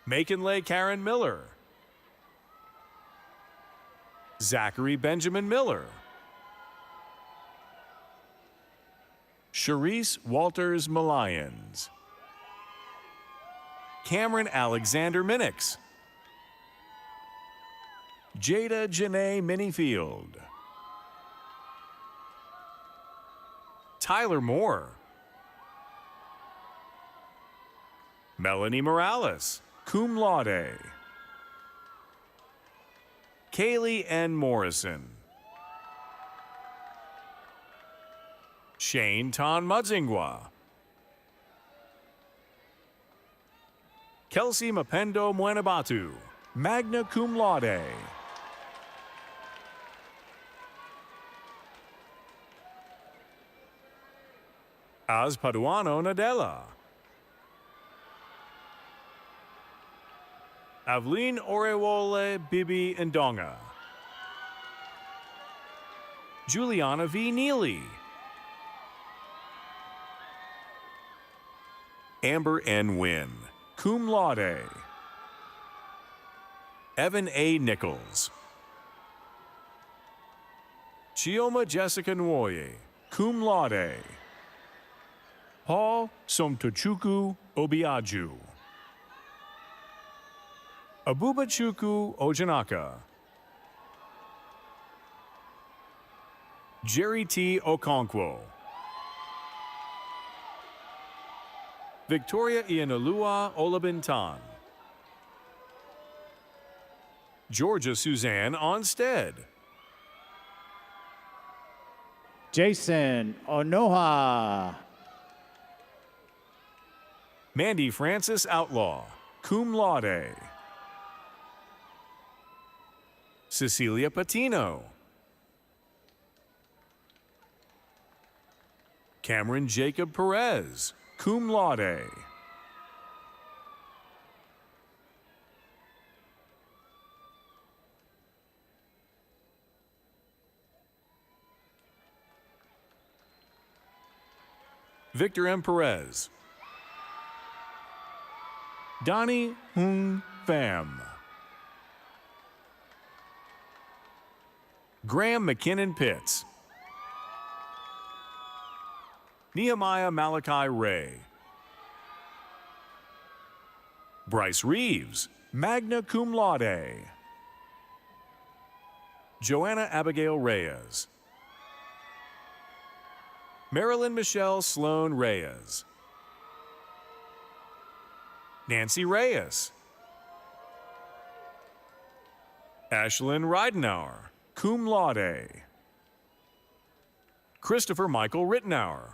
Maconlay Karen Miller. Zachary Benjamin Miller. Sharice Walters Malayans. Cameron Alexander Minix. Jada Janae Minifield. Tyler Moore. Melanie Morales, cum laude. Kaylee N. Morrison. Shane Ton Mudzingwa. Kelsey Mapendo Muenabatu, magna cum laude. Azpaduano Nadella. Aveline Orewole Bibi Ndonga. Juliana V. Neely. Amber N. Wynn, cum laude. Evan A. Nichols. Chioma Jessica Nwoye, cum laude. Paul Somtochukwu Obiaju. Abubachukwu Ojanaka. Jerry T. Okonkwo. Victoria Ianalua Olabintan. Georgia Suzanne Onstead. Jason Onoha. Mandy Francis Outlaw, cum laude. Cecilia Patino. Cameron Jacob Perez, cum laude. Victor M. Perez. Donnie Hung Pham. Graham McKinnon Pitts. Nehemiah Malachi Ray. Bryce Reeves, magna cum laude. Joanna Abigail Reyes. Marilyn Michelle Sloan Reyes. Nancy Reyes. Ashlyn Reidenauer, cum laude. Christopher Michael Rittenauer.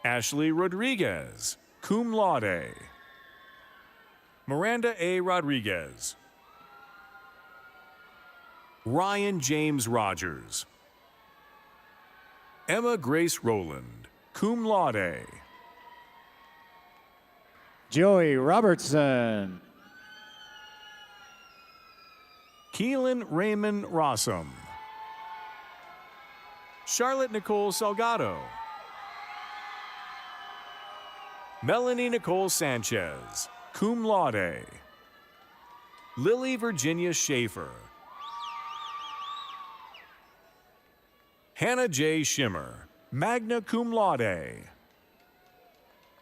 Ashley Rodriguez, cum laude. Miranda A. Rodriguez. Ryan James Rogers. Emma Grace Rowland, cum laude. Joey Robertson. Keelan Raymond Rossum. Charlotte Nicole Salgado. Melanie Nicole Sanchez, cum laude. Lily Virginia Schaefer. Hannah J. Shimmer, magna cum laude.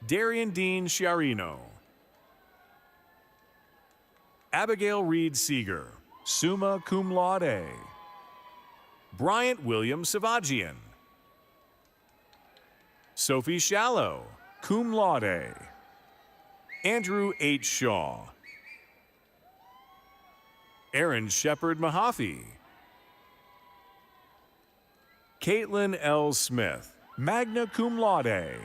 Darian Dean Sciarino. Abigail Reed Seeger, summa cum laude. Bryant William Savagian. Sophie Shallow, cum laude. Andrew H. Shaw. Aaron Shepard Mahaffey. Caitlin L. Smith, magna cum laude.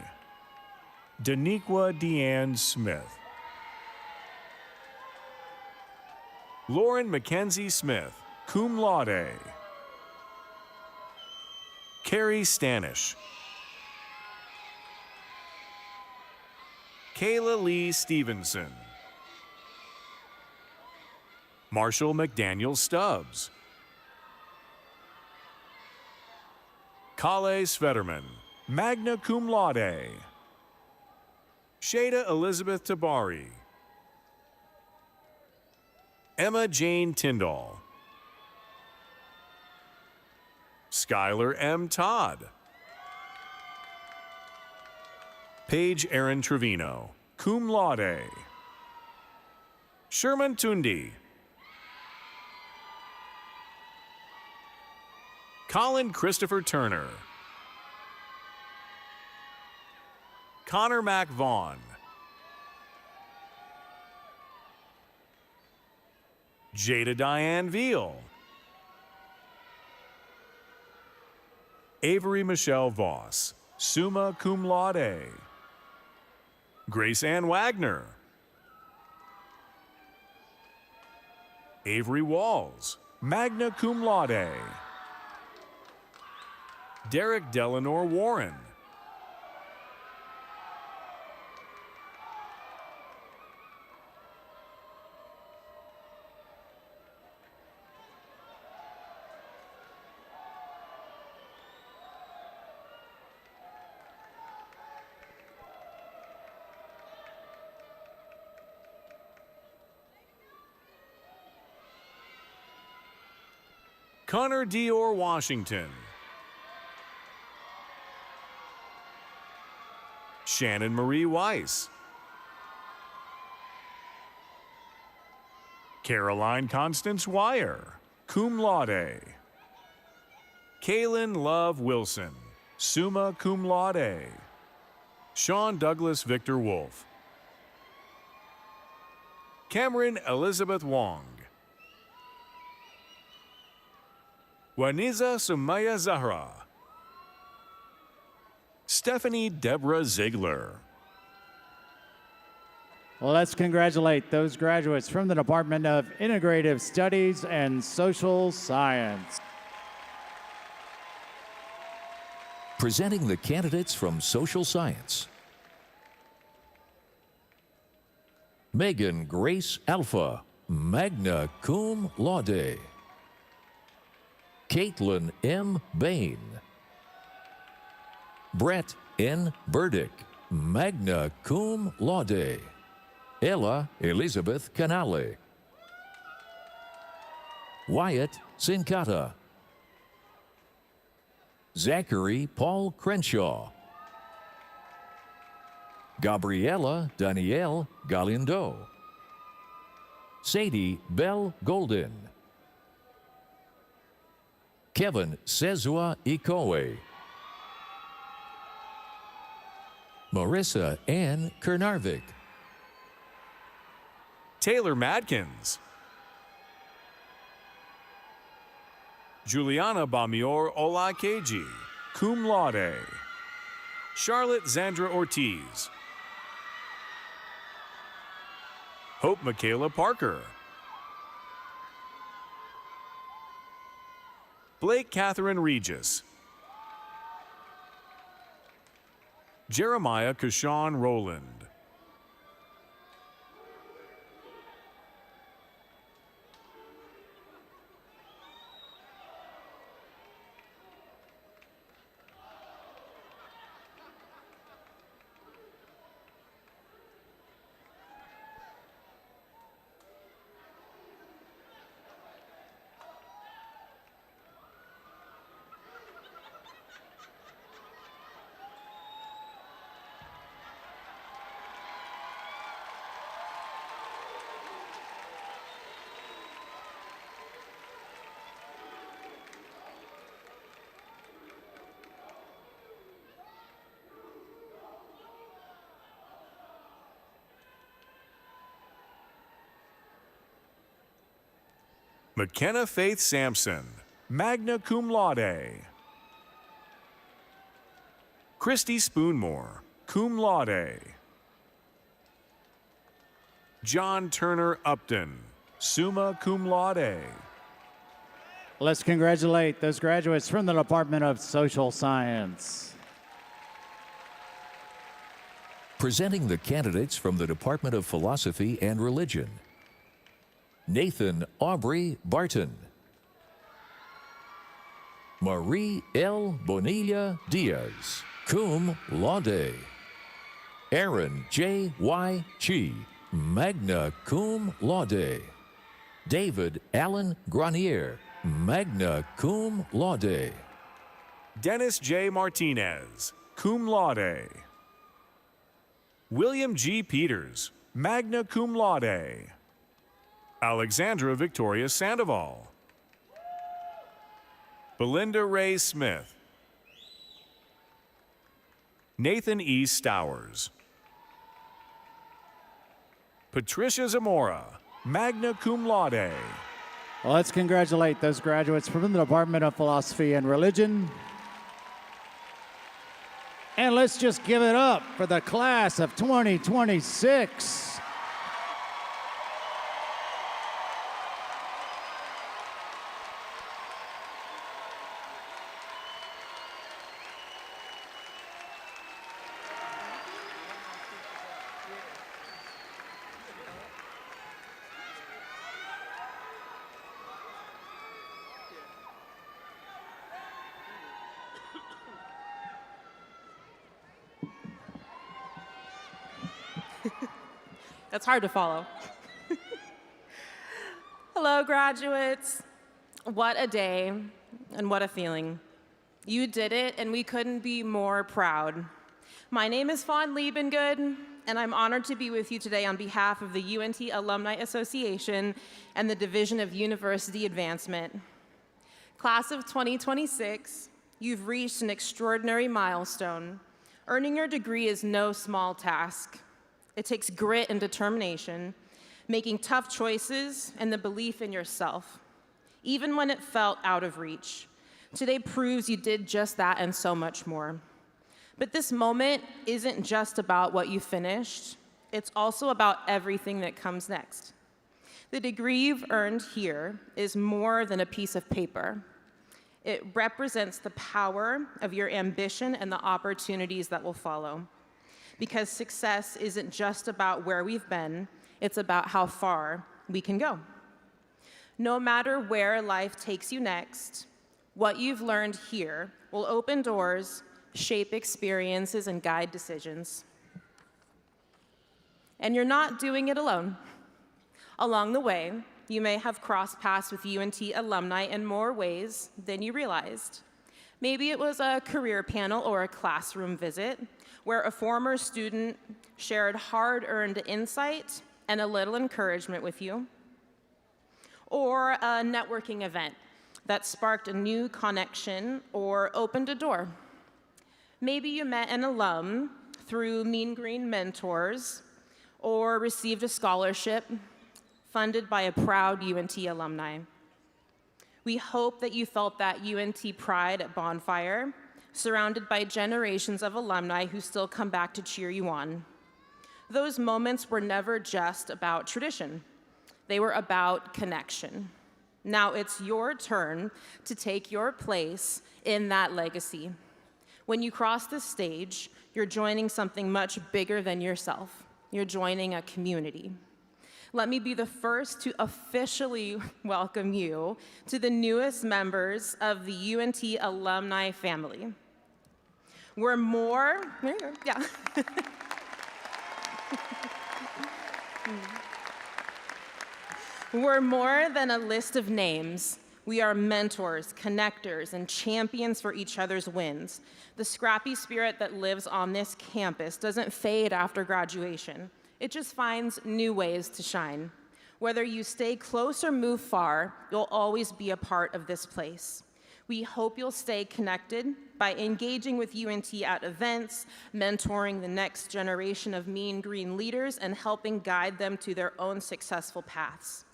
Daniqua Deanne Smith. Lauren Mackenzie Smith, cum laude. Carrie Stanish. Kayla Lee Stevenson. Marshall McDaniel Stubbs. Kale Svederman, magna cum laude. Shada Elizabeth Tabari. Emma Jane Tyndall. Skylar M. Todd. Paige Aaron Trevino, cum laude. Sherman Tundi. Colin Christopher Turner. Connor Mac Vaughn. Jada Diane Veal. Avery Michelle Voss, summa cum laude. Grace Ann Wagner. Avery Walls, magna cum laude. Derek Delanor Warren. Connor Dior Washington. Shannon Marie Weiss. Caroline Constance Wire, cum laude. Kaylin Love Wilson, summa cum laude. Sean Douglas Victor Wolf. Cameron Elizabeth Wong. Waniza Sumaya Zahra. Stephanie Deborah Ziegler. Well, let's congratulate those graduates from the Department of Integrative Studies and Social Science. Presenting the candidates from Social Science. Megan Grace Alpha, magna cum laude. Caitlin M. Bain. Brett N. Burdick, magna cum laude. Ella Elizabeth Canale. Wyatt Sincata. Zachary Paul Crenshaw. Gabriela Danielle Galindo. Sadie Bell Golden. Kevin Sezua Ikowe. Marissa Ann Kernarvik. Taylor Madkins. Juliana Bamior Olakeji, cum laude. Charlotte Zandra Ortiz. Hope Michaela Parker. Blake Catherine Regis. Jeremiah Kashawn Rowland. McKenna Faith Sampson, magna cum laude. Christy Spoonmore, cum laude. John Turner Upton, summa cum laude. Let's congratulate those graduates from the Department of Social Science. Presenting the candidates from the Department of Philosophy and Religion. Nathan Aubrey Barton. Marie L. Bonilla Diaz, cum laude. Aaron J. Y. Chi, magna cum laude. David Allen Granier, magna cum laude. Dennis J. Martinez, cum laude. William G. Peters, magna cum laude. Alexandra Victoria Sandoval. Belinda Ray Smith. Nathan E. Stowers. Patricia Zamora, magna cum laude. Let's congratulate those graduates from the Department of Philosophy and Religion. And let's just give it up for the class of 2026. That's hard to follow. Hello, graduates. What a day and what a feeling. You did it, and we couldn't be more proud. My name is Fawn Liebengood, and I'm honored to be with you today on behalf of the UNT Alumni Association and the Division of University Advancement. Class of 2026, you've reached an extraordinary milestone. Earning your degree is no small task. It takes grit and determination, making tough choices, and the belief in yourself, even when it felt out of reach. Today proves you did just that and so much more. But this moment isn't just about what you finished. It's also about everything that comes next. The degree you've earned here is more than a piece of paper. It represents the power of your ambition and the opportunities that will follow. Because success isn't just about where we've been, it's about how far we can go. No matter where life takes you next, what you've learned here will open doors, shape experiences, and guide decisions. And you're not doing it alone. Along the way, you may have crossed paths with UNT alumni in more ways than you realized. Maybe it was a career panel or a classroom visit where a former student shared hard-earned insight and a little encouragement with you. Or a networking event that sparked a new connection or opened a door. Maybe you met an alum through Mean Green Mentors or received a scholarship funded by a proud UNT alumni. We hope that you felt that UNT pride at Bonfire, surrounded by generations of alumni who still come back to cheer you on. Those moments were never just about tradition. They were about connection. Now it's your turn to take your place in that legacy. When you cross the stage, you're joining something much bigger than yourself. You're joining a community. Let me be the first to officially welcome you to the newest members of the UNT alumni family. We're more, yeah. We're more than a list of names. We are mentors, connectors, and champions for each other's wins. The scrappy spirit that lives on this campus doesn't fade after graduation. It just finds new ways to shine. Whether you stay close or move far, you'll always be a part of this place. We hope you'll stay connected by engaging with UNT at events, mentoring the next generation of Mean Green leaders, and helping guide them to their own successful paths.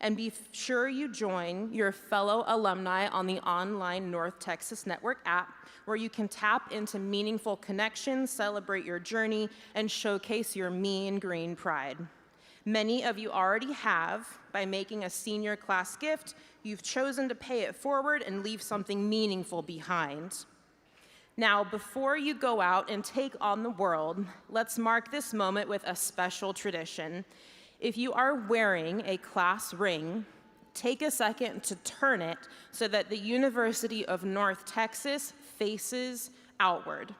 And be sure you join your fellow alumni on the online North Texas Network app, where you can tap into meaningful connections, celebrate your journey, and showcase your mean green pride. Many of you already have. By making a senior class gift, you've chosen to pay it forward and leave something meaningful behind. Now, before you go out and take on the world, let's mark this moment with a special tradition. If you are wearing a class ring, take a second to turn it so that the University of North Texas faces outward.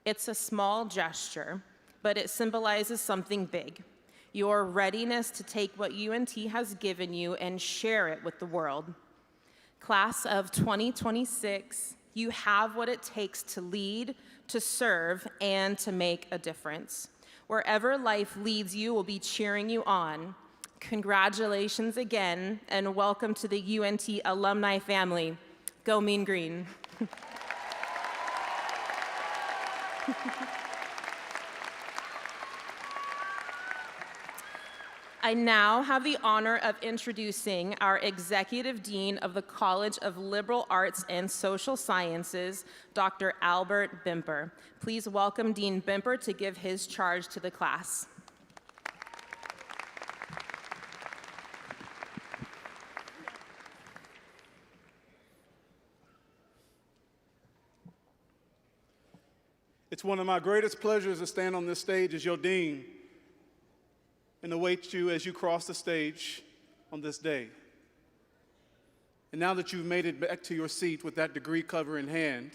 It's a small gesture, but it symbolizes something big: your readiness to take what UNT has given you and share it with the world. Class of 2026, you have what it takes to lead, to serve, and to make a difference. Wherever life leads you, we'll be cheering you on. Congratulations again, and welcome to the UNT alumni family. Go Mean Green. I now have the honor of introducing our Executive Dean of the College of Liberal Arts and Social Sciences, Dr. Albert Bimper. Please welcome Dean Bimper to give his charge to the class. It's one of my greatest pleasures to stand on this stage as your dean and await you as you cross the stage on this day. And now that you've made it back to your seat with that degree cover in hand,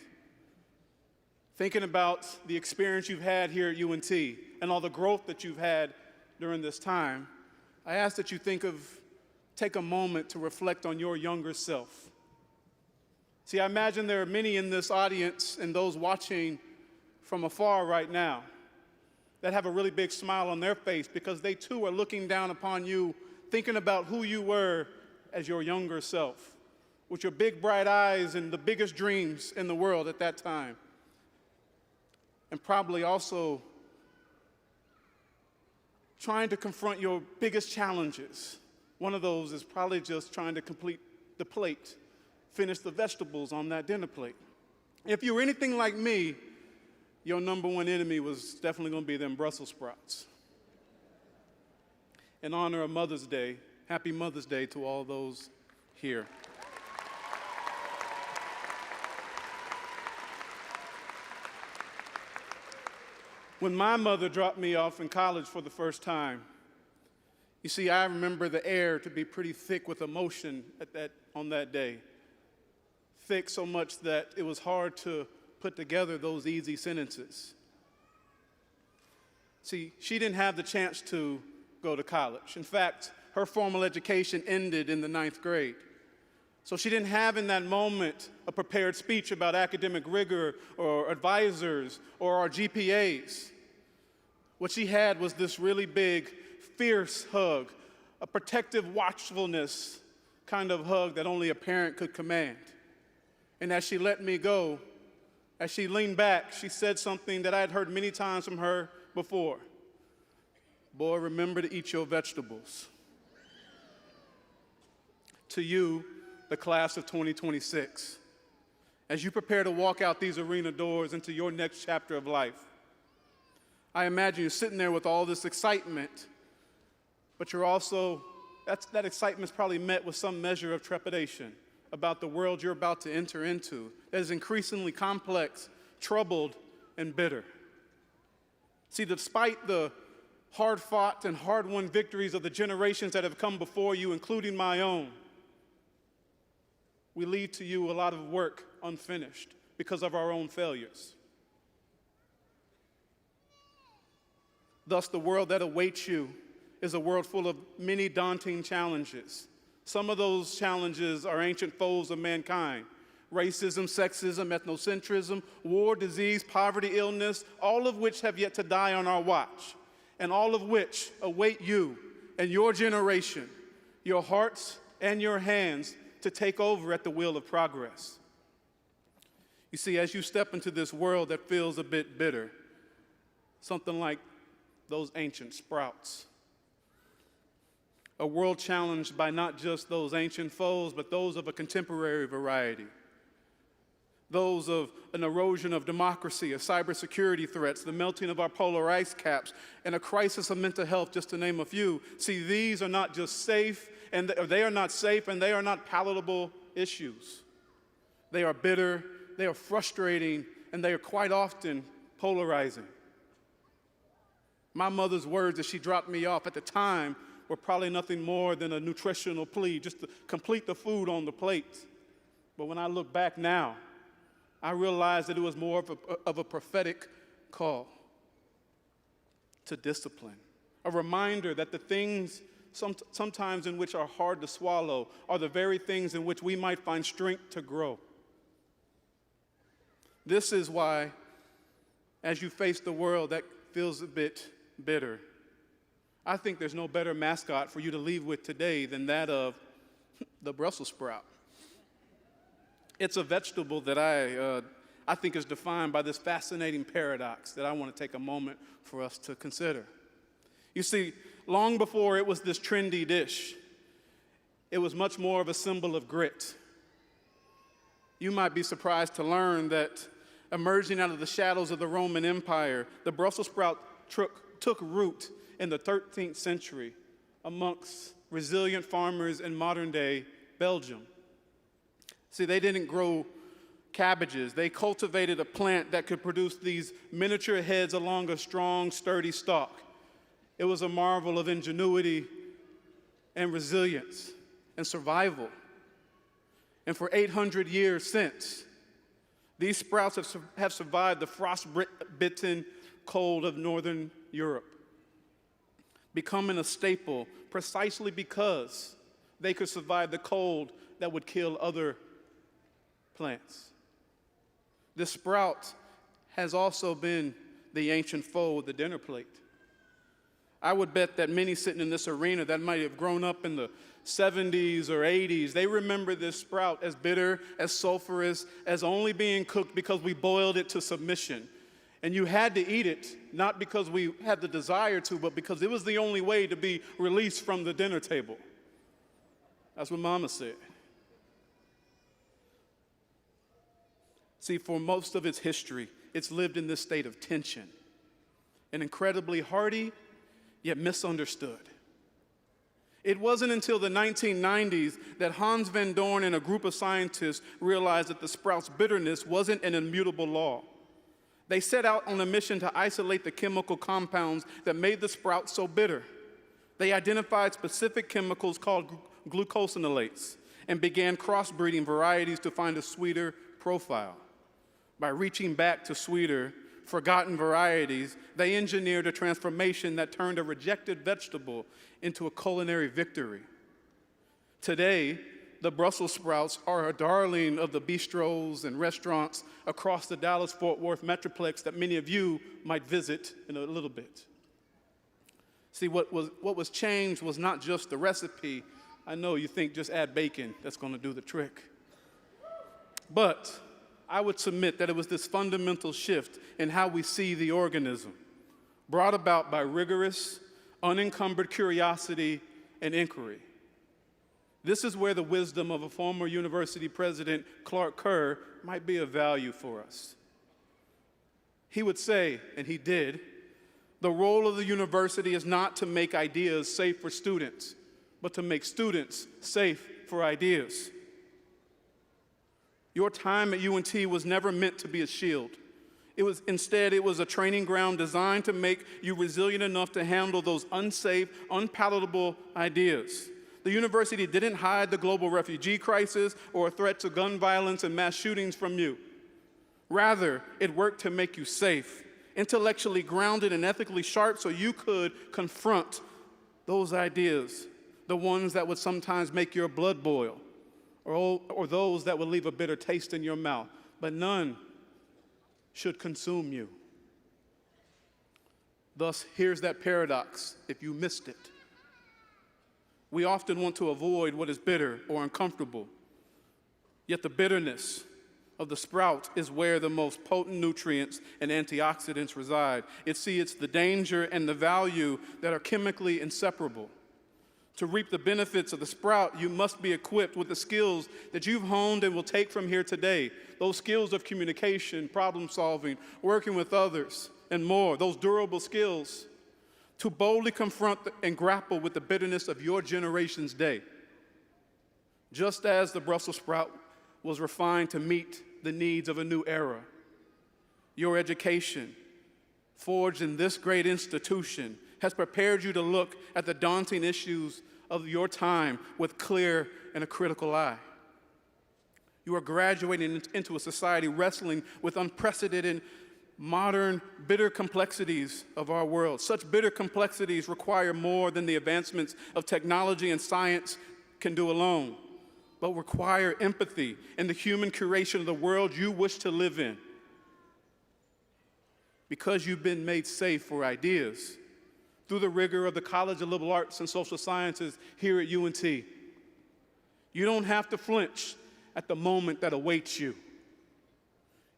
thinking about the experience you've had here at UNT and all the growth that you've had during this time, I ask that you take a moment to reflect on your younger self. See, I imagine there are many in this audience and those watching from afar right now that have a really big smile on their face because they too are looking down upon you, thinking about who you were as your younger self, with your big bright eyes and the biggest dreams in the world at that time. And probably also trying to confront your biggest challenges. One of those is probably just trying to complete the plate, finish the vegetables on that dinner plate. If you were anything like me, your number one enemy was definitely going to be them Brussels sprouts. In honor of Mother's Day, happy Mother's Day to all those here. When my mother dropped me off in college for the first time, you see, I remember the air to be pretty thick with emotion on that day. Thick so much that it was hard to put together those easy sentences. See, she didn't have the chance to go to college. In fact, her formal education ended in the 9th grade. So she didn't have in that moment a prepared speech about academic rigor or advisors or our GPAs. What she had was this really big, fierce hug, a protective watchfulness kind of hug that only a parent could command. And as she let me go, as she leaned back, she said something that I had heard many times from her before. Boy, remember to eat your vegetables. To you, the class of 2026, as you prepare to walk out these arena doors into your next chapter of life, I imagine you're sitting there with all this excitement, but you're also, that excitement's probably met with some measure of trepidation about the world you're about to enter into that is increasingly complex, troubled, and bitter. See, despite the hard-fought and hard-won victories of the generations that have come before you, including my own, we leave to you a lot of work unfinished because of our own failures. Thus, the world that awaits you is a world full of many daunting challenges. Some of those challenges are ancient foes of mankind: racism, sexism, ethnocentrism, war, disease, poverty, illness, all of which have yet to die on our watch, and all of which await you and your generation, your hearts and your hands, to take over at the wheel of progress. You see, as you step into this world that feels a bit bitter, something like those ancient sprouts, a world challenged by not just those ancient foes, but those of a contemporary variety. Those of an erosion of democracy, of cybersecurity threats, the melting of our polar ice caps, and a crisis of mental health, just to name a few. See, these are not just safe, and they are not safe, and they are not palatable issues. They are bitter, they are frustrating, and they are quite often polarizing. My mother's words as she dropped me off at the time were probably nothing more than a nutritional plea, just to complete the food on the plate. But when I look back now, I realize that it was more of a prophetic call to discipline, a reminder that the things sometimes in which are hard to swallow are the very things in which we might find strength to grow. This is why, as you face the world that feels a bit bitter, I think there's no better mascot for you to leave with today than that of the Brussels sprout. It's a vegetable that I think is defined by this fascinating paradox that I want to take a moment for us to consider. You see, long before it was this trendy dish, it was much more of a symbol of grit. You might be surprised to learn that emerging out of the shadows of the Roman Empire, the Brussels sprout took root in the 13th century amongst resilient farmers in modern-day Belgium. See, they didn't grow cabbages. They cultivated a plant that could produce these miniature heads along a strong, sturdy stalk. It was a marvel of ingenuity and resilience and survival. And for 800 years since, these sprouts have survived the frost-bitten cold of Northern Europe, becoming a staple precisely because they could survive the cold that would kill other plants. This sprout has also been the ancient foe of the dinner plate. I would bet that many sitting in this arena that might have grown up in the 70s or 80s, they remember this sprout as bitter, as sulfurous, as only being cooked because we boiled it to submission. And you had to eat it, not because we had the desire to, but because it was the only way to be released from the dinner table. That's what Mama said. See, for most of its history, it's lived in this state of tension, and incredibly hearty, yet misunderstood. It wasn't until the 1990s that Hans van Doorn and a group of scientists realized that the sprout's bitterness wasn't an immutable law. They set out on a mission to isolate the chemical compounds that made the sprout so bitter. They identified specific chemicals called glucosinolates and began crossbreeding varieties to find a sweeter profile. By reaching back to sweeter, forgotten varieties, they engineered a transformation that turned a rejected vegetable into a culinary victory. Today, the Brussels sprouts are a darling of the bistros and restaurants across the Dallas-Fort Worth metroplex that many of you might visit in a little bit. See, what was changed was not just the recipe. I know you think just add bacon, that's going to do the trick. But I would submit that it was this fundamental shift in how we see the organism, brought about by rigorous, unencumbered curiosity and inquiry. This is where the wisdom of a former university president, Clark Kerr, might be of value for us. He would say, and he did, the role of the university is not to make ideas safe for students, but to make students safe for ideas. Your time at UNT was never meant to be a shield. Instead, it was a training ground designed to make you resilient enough to handle those unsafe, unpalatable ideas. The university didn't hide the global refugee crisis or a threat to gun violence and mass shootings from you. Rather, it worked to make you safe, intellectually grounded and ethically sharp so you could confront those ideas, the ones that would sometimes make your blood boil, or those that would leave a bitter taste in your mouth, but none should consume you. Thus, here's that paradox if you missed it. We often want to avoid what is bitter or uncomfortable, yet the bitterness of the sprout is where the most potent nutrients and antioxidants reside. It's the danger and the value that are chemically inseparable. To reap the benefits of the sprout, you must be equipped with the skills that you've honed and will take from here today. Those skills of communication, problem solving, working with others, and more. Those durable skills to boldly confront and grapple with the bitterness of your generation's day. Just as the Brussels sprout was refined to meet the needs of a new era, your education, forged in this great institution, has prepared you to look at the daunting issues of your time with clear and a critical eye. You are graduating into a society wrestling with unprecedented, modern, bitter complexities of our world. Such bitter complexities require more than the advancements of technology and science can do alone, but require empathy in the human curation of the world you wish to live in. Because you've been made safe for ideas, through the rigor of the College of Liberal Arts and Social Sciences here at UNT. You don't have to flinch at the moment that awaits you.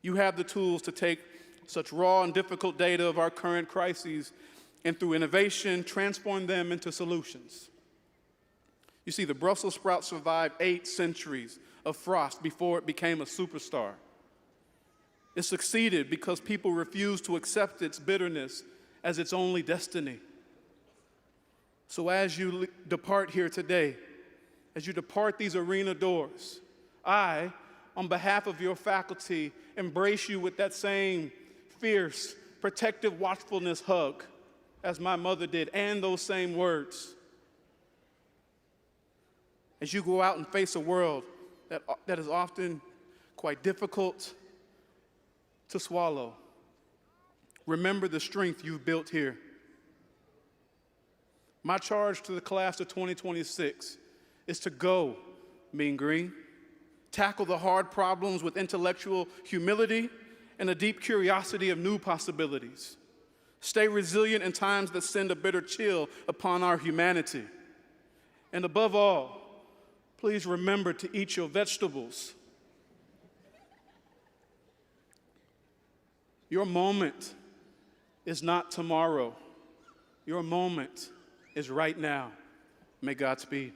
You have the tools to take such raw and difficult data of our current crises and through innovation, transform them into solutions. You see, the Brussels sprout survived 8 centuries of frost before it became a superstar. It succeeded because people refused to accept its bitterness as its only destiny. So as you depart here today, as you depart these arena doors, I, on behalf of your faculty, embrace you with that same fierce, protective watchfulness hug as my mother did, and those same words. As you go out and face a world that is often quite difficult to swallow, remember the strength you've built here. My charge to the class of 2026 is to go, Mean Green, tackle the hard problems with intellectual humility and a deep curiosity of new possibilities. Stay resilient in times that send a bitter chill upon our humanity. And above all, please remember to eat your vegetables. Your moment is not tomorrow. Your moment is right now. May God speed.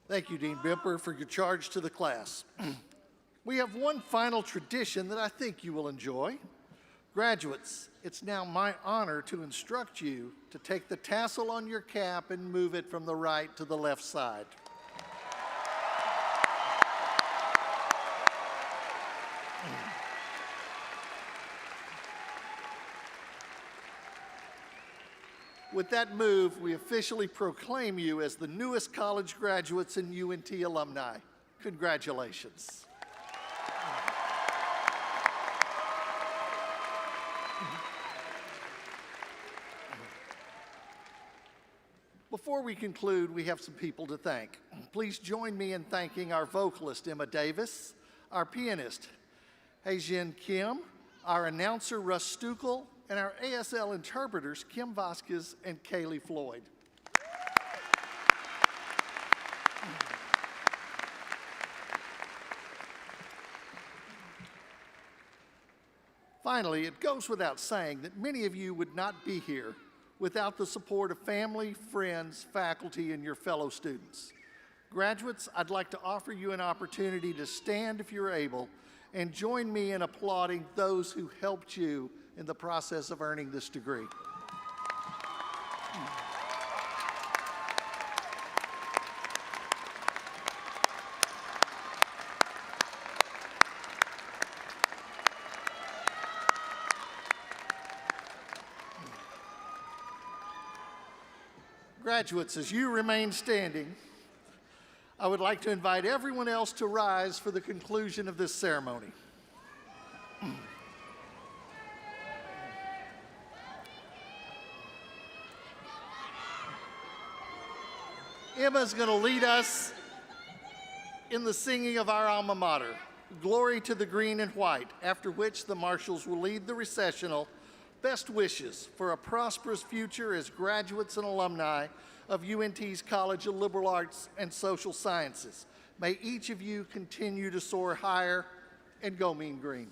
Thank you, Dean Bimper, for your charge to the class. We have one final tradition that I think you will enjoy. Graduates, it's now my honor to instruct you to take the tassel on your cap and move it from the right to the left side. With that move, we officially proclaim you as the newest college graduates and UNT alumni. Congratulations. Before we conclude, we have some people to thank. Please join me in thanking our vocalist, Emma Davis, our pianist, Haejin Kim, our announcer, Russ Stukel, and our ASL interpreters, Kim Vasquez and Kaylee Floyd. Finally, it goes without saying that many of you would not be here without the support of family, friends, faculty, and your fellow students. Graduates, I'd like to offer you an opportunity to stand if you're able and join me in applauding those who helped you in the process of earning this degree. Graduates, as you remain standing, I would like to invite everyone else to rise for the conclusion of this ceremony. Emma's going to lead us in the singing of our alma mater, Glory to the Green and White, after which the marshals will lead the recessional. Best wishes for a prosperous future as graduates and alumni of UNT's College of Liberal Arts and Social Sciences. May each of you continue to soar higher and go Mean Green.